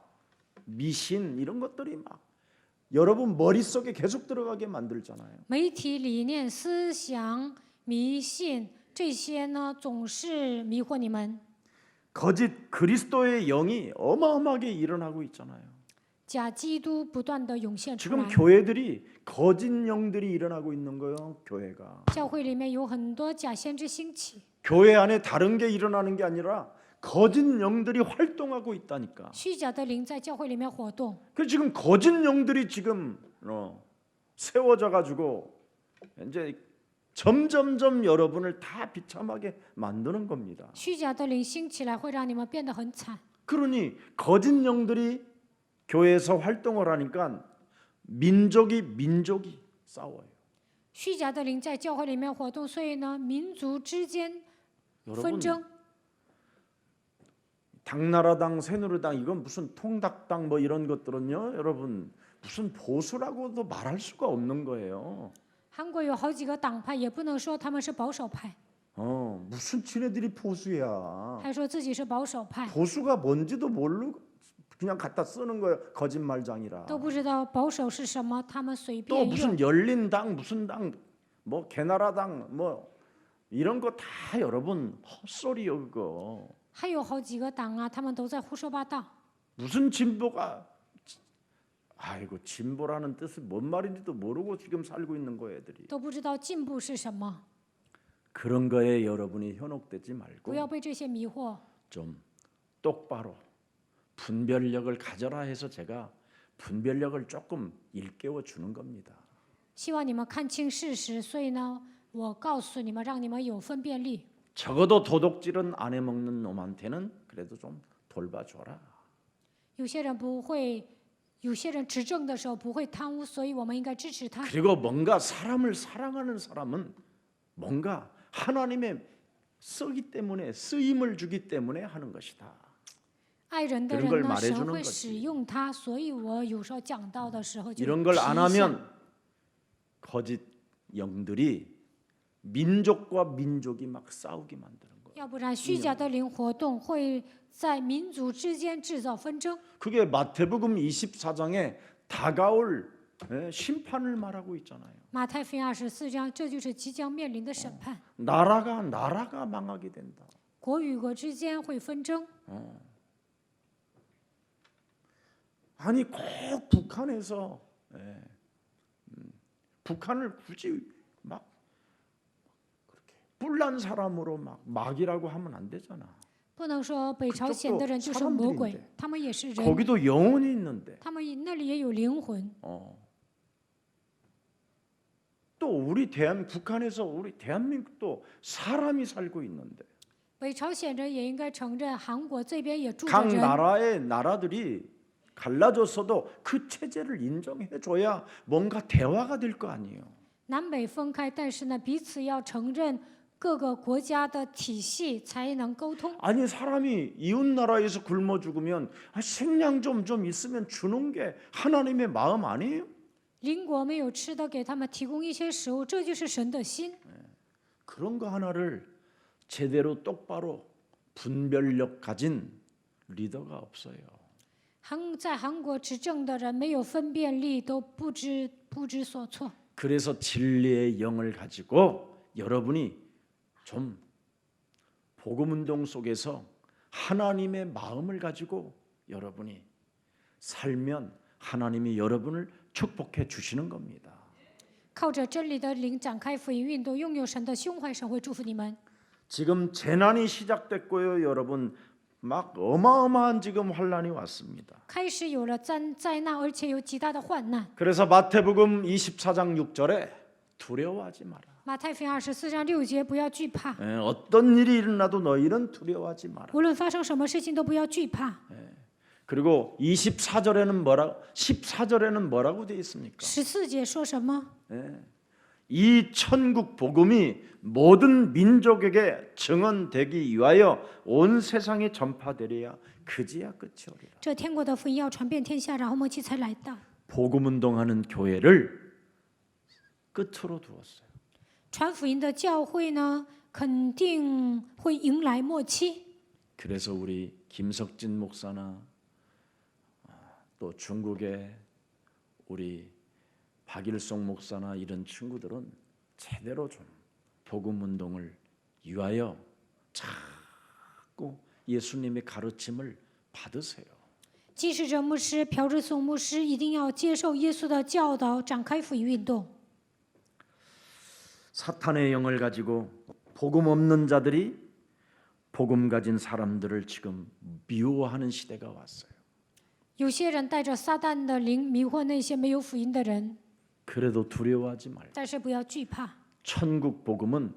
미신 이런 것들이 막 여러분 머릿속에 계속 들어가게 만들잖아요. 媒体理念、思想、迷信这些呢，总是迷惑你们。 거짓 그리스도의 영이 어마어마하게 일어나고 있잖아요. 假基督不断的涌现出 지금 来， 교회들이 거짓 영들이 일어나고 있는 거예요. 교회가. 教会里面有很多假先知兴起， 교회 안에 다른 게 일어나는 게 아니라 거짓 영들이 활동하고 있다니까. 虚假的灵在教会里面活动。 그 지금 거짓 영들이 지금 세워져 가지고 이제 점점점 여러분을 다 비참하게 만드는 겁니다. 虚假的灵兴起来，会让你们变得很惨。 그러니 거짓 영들이 교회에서 활동을 하니까 민족이 싸워요. 虚假的灵在教会里面活动，所以呢，民族之间纷 여러분 争。 당나라당, 새누리당 이건 무슨 통닭당 뭐 이런 것들은요, 여러분 무슨 보수라고도 말할 수가 없는 거예요. 韩国有好几个党派，也不能说他们是保守派， 무슨 지네들이 보수야. 还说自己是保守派。 보수가 뭔지도 모르고 그냥 갖다 쓰는 거예요. 거짓말장이라. 都不知道保守是什么，他们随 또 便用。 무슨 열린 당 무슨 당 뭐 개나라당 뭐 이런 거 다 여러분 헛소리요 그거. 还有好几个党啊，他们都在胡说八道。 무슨 진보가 아이고 진보라는 뜻이 뭔 말인지도 모르고 지금 살고 있는 거 애들이. 都不知道进步是什么， 그런 거에 여러분이 현혹되지 不 말고 要被这些迷惑， 좀 똑바로 분별력을 가져라 해서 제가 분별력을 조금 일깨워 주는 겁니다. 希望你们看清事实。所以呢，我告诉你们，让你们有分辨力。 적어도 도둑질은 안 해먹는 놈한테는 그래도 좀 돌봐줘라. 有些人不会，有些人执政的时候不会贪污，所以我们应该支持他。 그리고 뭔가 사람을 사랑하는 사람은 뭔가 하나님의 쓰기 때문에 쓰임을 주기 때문에 하는 것이다. 爱人的 그런 걸 人呢， 말해주는 神会 거지 使用他，所以我有时候讲到的时候就 이런 걸 안 提一下 하면 거짓 영들이 민족과 민족이 막 싸우게 만드는 거예요. 要不然虚假的灵活动会在民族之间制造纷争。 그게 마태복음 24장에 다가올 심판을 말하고 있잖아요. 马太福音24章，这就是即将面临的审判。 나라가 망하게 된다. 国与国之间会纷争， 아니 꼭 북한에서 북한을 굳이 막 그렇게 뿔난 사람으로 막 막이라고 하면 안 되잖아. 不能说北朝鲜的人就是魔鬼，他们也是人， 거기도 영혼이 있는데 他们那里也有灵魂。 또 북한에서 우리 대한민국도 사람이 살고 있는데 北朝鲜人也应该承认，韩国这边也住着 각 人。 나라의 나라들이 갈라졌어도 그 체제를 인정해줘야 뭔가 대화가 될 거 아니에요. 南北分开，但是呢，彼此要承认各个国家的体系，才能沟通。 아니 사람이 이웃 나라에서 굶어 죽으면 식량 좀 있으면 주는 게 하나님의 마음 아니에요? 邻国没有吃的，给他们提供一些食物，这就是神的心。 그런 거 하나를 제대로 똑바로 분별력 가진 리더가 없어요. 在韩国执政的人没有分辨力，都不知所措。 그래서 진리의 영을 가지고 여러분이 좀 복음 운동 속에서 하나님의 마음을 가지고 여러분이 살면 하나님이 여러분을 축복해 주시는 겁니다. 靠着真理的灵展开福音运动，拥有神的胸怀，神会祝福你们。 지금 재난이 시작됐고요, 여러분. 막 어마어마한 지금 환란이 왔습니다. 开始有了灾难，而且有极大的患难。 그래서 마태복음 24장 6절에 두려워하지 마라. 马太福音24章6节，不要惧怕， 어떤 일이 일어나도 너희는 두려워하지 마라. 无论发生什么事情都不要惧怕。 그리고 14절에는 뭐라고 되어 있습니까? 14节说什么？ 이 천국 복음이 모든 민족에게 증언되기 위하여 온 세상에 전파되려야 그지야 끝이 오리라. 这天国的福音要传遍天下，然后末期才来到。 복음 운동하는 교회를 끝으로 두었어요. 传福音的教会呢，肯定会迎来末期。 그래서 우리 김석진 목사나 또 중국의 우리 박일송 목사나 이런 친구들은 제대로 좀 복음 운동을 위하여 자꾸 예수님의 가르침을 받으세요. 继使者牧师、朴志松牧师一定要接受耶稣的教导，展开福音运动。 사탄의 영을 가지고 복음 없는 자들이 복음 가진 사람들을 지금 미워하는 시대가 왔어요. 有些人带着撒旦的灵迷惑那些没有福音的人， 그래도 두려워하지 말고 但是不要惧怕。 천국 복음은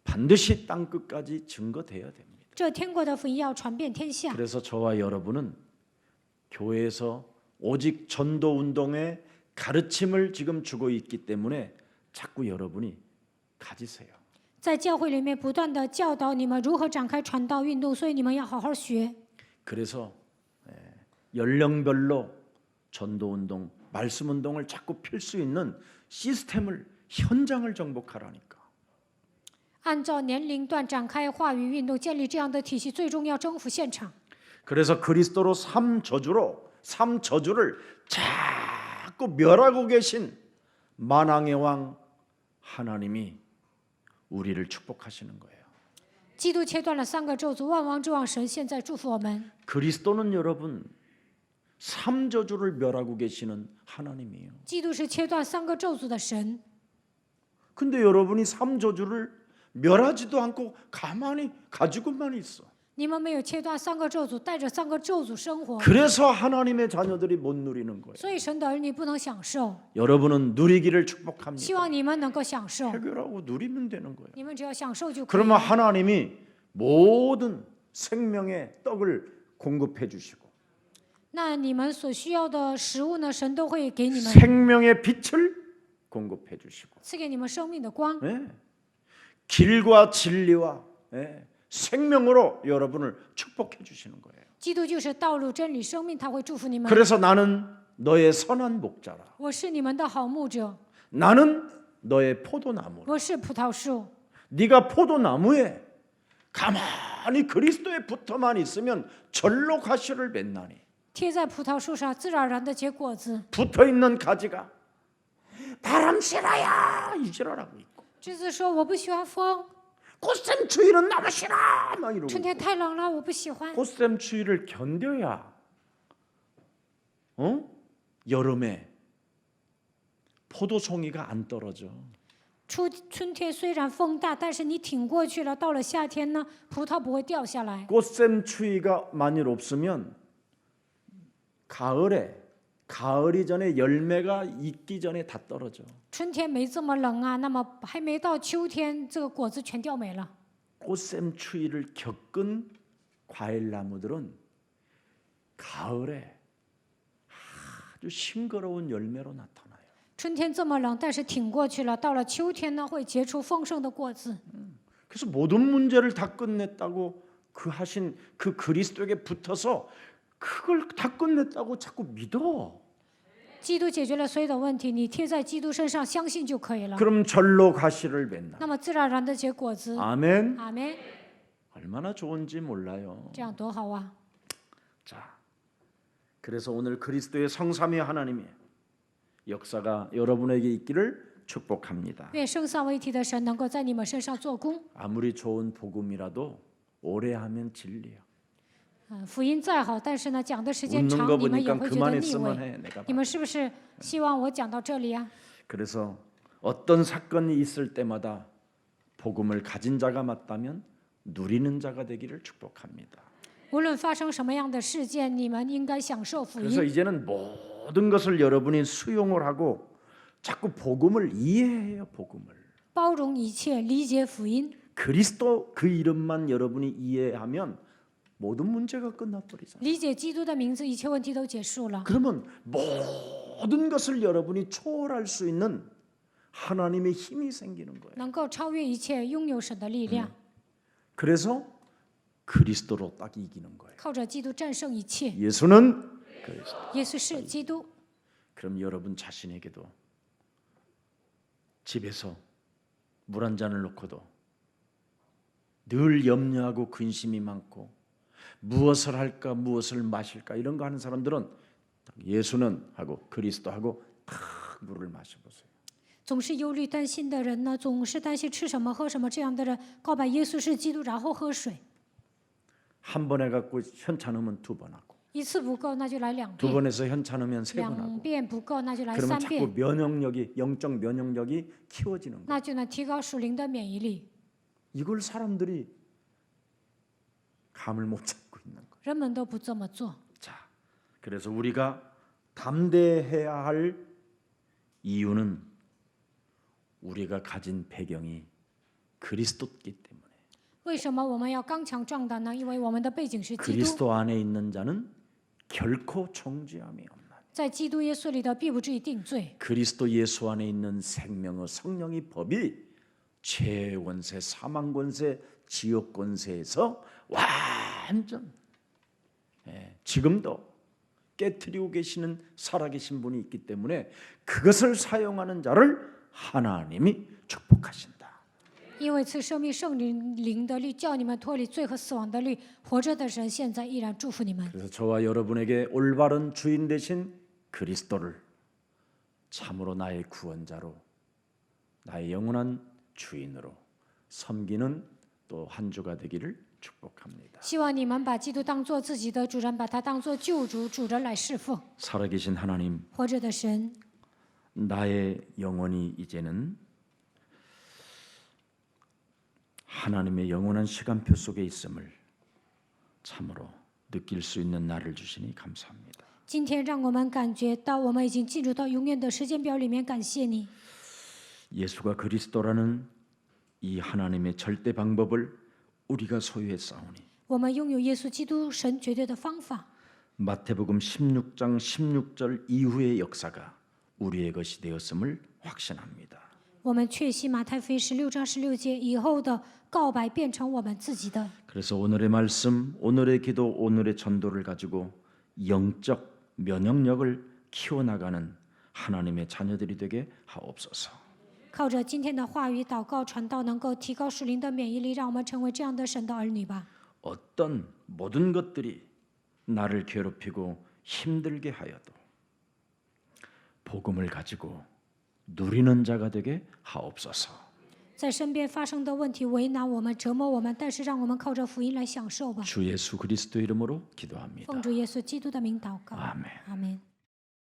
반드시 땅 끝까지 증거돼야 됩니다. 这天国的福音要传遍天下。 그래서 저와 여러분은 교회에서 오직 전도 운동의 가르침을 지금 주고 있기 때문에 자꾸 여러분이 가지세요. 在教会里面不断的教导你们如何展开传道运动，所以你们要好好学。 그래서 연령별로 전도 운동, 말씀 운동을 자꾸 필 수 있는 시스템을 현장을 정복하라니까. 按照年龄段展开话语运动，建立这样的体系，最终要征服现场。 그래서 그리스도로 삼 저주를 자꾸 멸하고 계신 만왕의 왕 하나님이 우리를 축복하시는 거예요. 基督切断了3个咒诅，万王之王神现在祝福我们。 그리스도는 여러분 삼 저주를 멸하고 계시는 하나님이에요. 基督是切断3个咒诅的神， 근데 여러분이 삼 저주를 멸하지도 않고 가만히 가지고만 있어. 你们没有切断3个咒诅，带着3个咒诅生活， 그래서 하나님의 자녀들이 못 누리는 거예요. 所以神的儿女不能享受。 여러분은 누리기를 希 축복합니다. 望你们能够享受， 해결하고 누리면 되는 거예요. 你们只要享受就可以 그러면 了。 하나님이 모든 생명의 떡을 공급해 주시고 那你们所需要的食物呢，神都会给你们， 생명의 빛을 공급해 주시고 赐给你们生命的光， 예. 길과 진리와 예. 생명으로 여러분을 축복해 주시는 거예요. 基督就是道路、真理、生命，他会祝福你们。 그래서 나는 너의 선한 목자라. 我是你们的好牧者， 나는 너의 포도나무라. 我是葡萄树。 네가 포도나무에 가만히 그리스도에 붙어만 있으면 절로 가시를 맺나니 贴在葡萄树上，自然而然的结果子。 붙어 있는 가지가 바람 싫어야 이지랄하고 있고 枝子说：“我不喜欢风， 꽃샘 추위는 너무 싫어 막 이러고 春天太冷了，我不喜欢。 꽃샘 추위를 견뎌야 여름에 포도송이가 안 떨어져. 春天虽然风大，但是你挺过去了，到了夏天呢，葡萄不会掉下来。 꽃샘 추위가 만일 없으면 가을이 전에 열매가 익기 전에 다 떨어져. 春天没这么冷啊，那么还没到秋天，这个果子全掉没了。 꽃샘 추위를 겪은 과일나무들은 가을에 아주 싱거로운 열매로 나타나요. 春天这么冷，但是挺过去了，到了秋天呢，会结出丰盛的果子。 그래서 모든 문제를 다 끝냈다고 그 하신 그 그리스도에게 붙어서 그걸 다 끝냈다고 자꾸 믿어. 基督解决了所有的问题，你贴在基督身上，相信就可以了。 그럼 절로 가시를 맺나. 那么自然而然的结果子。 아멘. 阿门， 얼마나 좋은지 몰라요. 这样多好啊！ 자, 그래서 오늘 그리스도의 성삼위 하나님의 역사가 여러분에게 있기를 축복합니다. 愿圣三位一体的神能够在你们身上做工。 아무리 좋은 복음이라도 오래 하면 질려요. 福音再好，但是呢，讲的时间 웃는 长， 거 你们也 보니까 会觉得腻 그만했으면 味。 해. 내가 你们是不是希望我讲到这里啊？ 그래서 어떤 사건이 있을 때마다 복음을 가진 자가 맞다면 누리는 자가 되기를 축복합니다. 无论发生什么样的事件，你们应该享受福 그래서 音。 이제는 모든 것을 여러분이 수용을 하고 자꾸 복음을 이해해요. 복음을. 包容一切，理解福音。 그리스도 그 이름만 여러분이 이해하면 모든 문제가 끝나버리잖아요. 理解基督的名字，一切问题都结束了。 그러면 모든 것을 여러분이 초월할 수 있는 하나님의 힘이 생기는 거예요. 能够超越一切，拥有神的力量， 그래서 그리스도로 딱 이기는 거예요. 靠着基督战胜一切。 예수는 그리스도. 耶稣是基督。 그럼 여러분 자신에게도 집에서 물 한 잔을 놓고도 늘 염려하고 근심이 많고 무엇을 할까 무엇을 마실까 이런 거 하는 사람들은 예수는 하고 그리스도하고 탁 물을 마셔보세요. 总是忧虑担心的人呢，总是担心吃什么喝什么，这样的人告白耶稣是基督，然后喝水。 한 번 해갖고 현찮으면 두 번 하고 一次不够，那就来2 두 遍； 번에서 현찮으면 세 번 2 하고 遍不够，那就来 그러면 3 자꾸 遍， 면역력이 영적 면역력이 키워지는 거예요. 那就能提高属灵的免疫力。 이걸 사람들이 감을 못 잡고 있는 거예요. 人们都不这么做， 자, 그래서 우리가 담대해야 할 이유는 우리가 가진 배경이 그리스도이기 때문에 为什么我们要刚强壮胆呢？因为我们的背景是基督， 그리스도 안에 있는 자는 결코 정죄함이 없나니 在基督耶稣里的必不至于定罪。 그리스도 예수 안에 있는 생명의 성령의 법이 죄 권세, 사망 권세, 지옥 권세에서 완전 지금도 깨트리고 계시는 살아계신 분이 있기 때문에 그것을 사용하는 자를 하나님이 축복하신다. 因为赐生命圣灵的律，叫你们脱离罪和死亡的律。活着的神现在依然祝福你们。 그래서 저와 여러분에게 올바른 주인 되신 그리스도를 참으로 나의 구원자로 나의 영원한 주인으로 섬기는 또 한 주가 되기를 축복합니다. 希望你们把基督当作自己的主人，把他当作救主，主人来侍奉。 살아계신 하나님, 活着的神， 나의 영혼이 이제는 하나님의 영원한 시간표 속에 있음을 참으로 느낄 수 있는 날을 주시니 감사합니다. 今天让我们感觉到我们已经进入到永远的时间表里面，感谢你。 예수가 그리스도라는 이 하나님의 절대 방법을 우리가 소유했사오니 我们拥有耶稣基督神绝对的方法。 마태복음 16장 16절 이후의 역사가 우리의 것이 되었음을 확신합니다. 我们确信马太福音16章16节以后的告白变成我们自己的。 그래서 오늘의 말씀, 오늘의 기도, 오늘의 전도를 가지고 영적 면역력을 키워나가는 하나님의 자녀들이 되게 하옵소서. 靠着今天的话语祷告传道，能够提高属灵的免疫力，让我们成为这样的神的儿女吧。 어떤 모든 것들이 나를 괴롭히고 힘들게 하여도 복음을 가지고 누리는 자가 되게 하옵소서. 在身边发生的问题为难我们、折磨我们，但是让我们靠着福音来享受吧。 주 예수 그리스도 이름으로 기도합니다. 奉主耶稣基督的名祷告， 아멘. 阿门。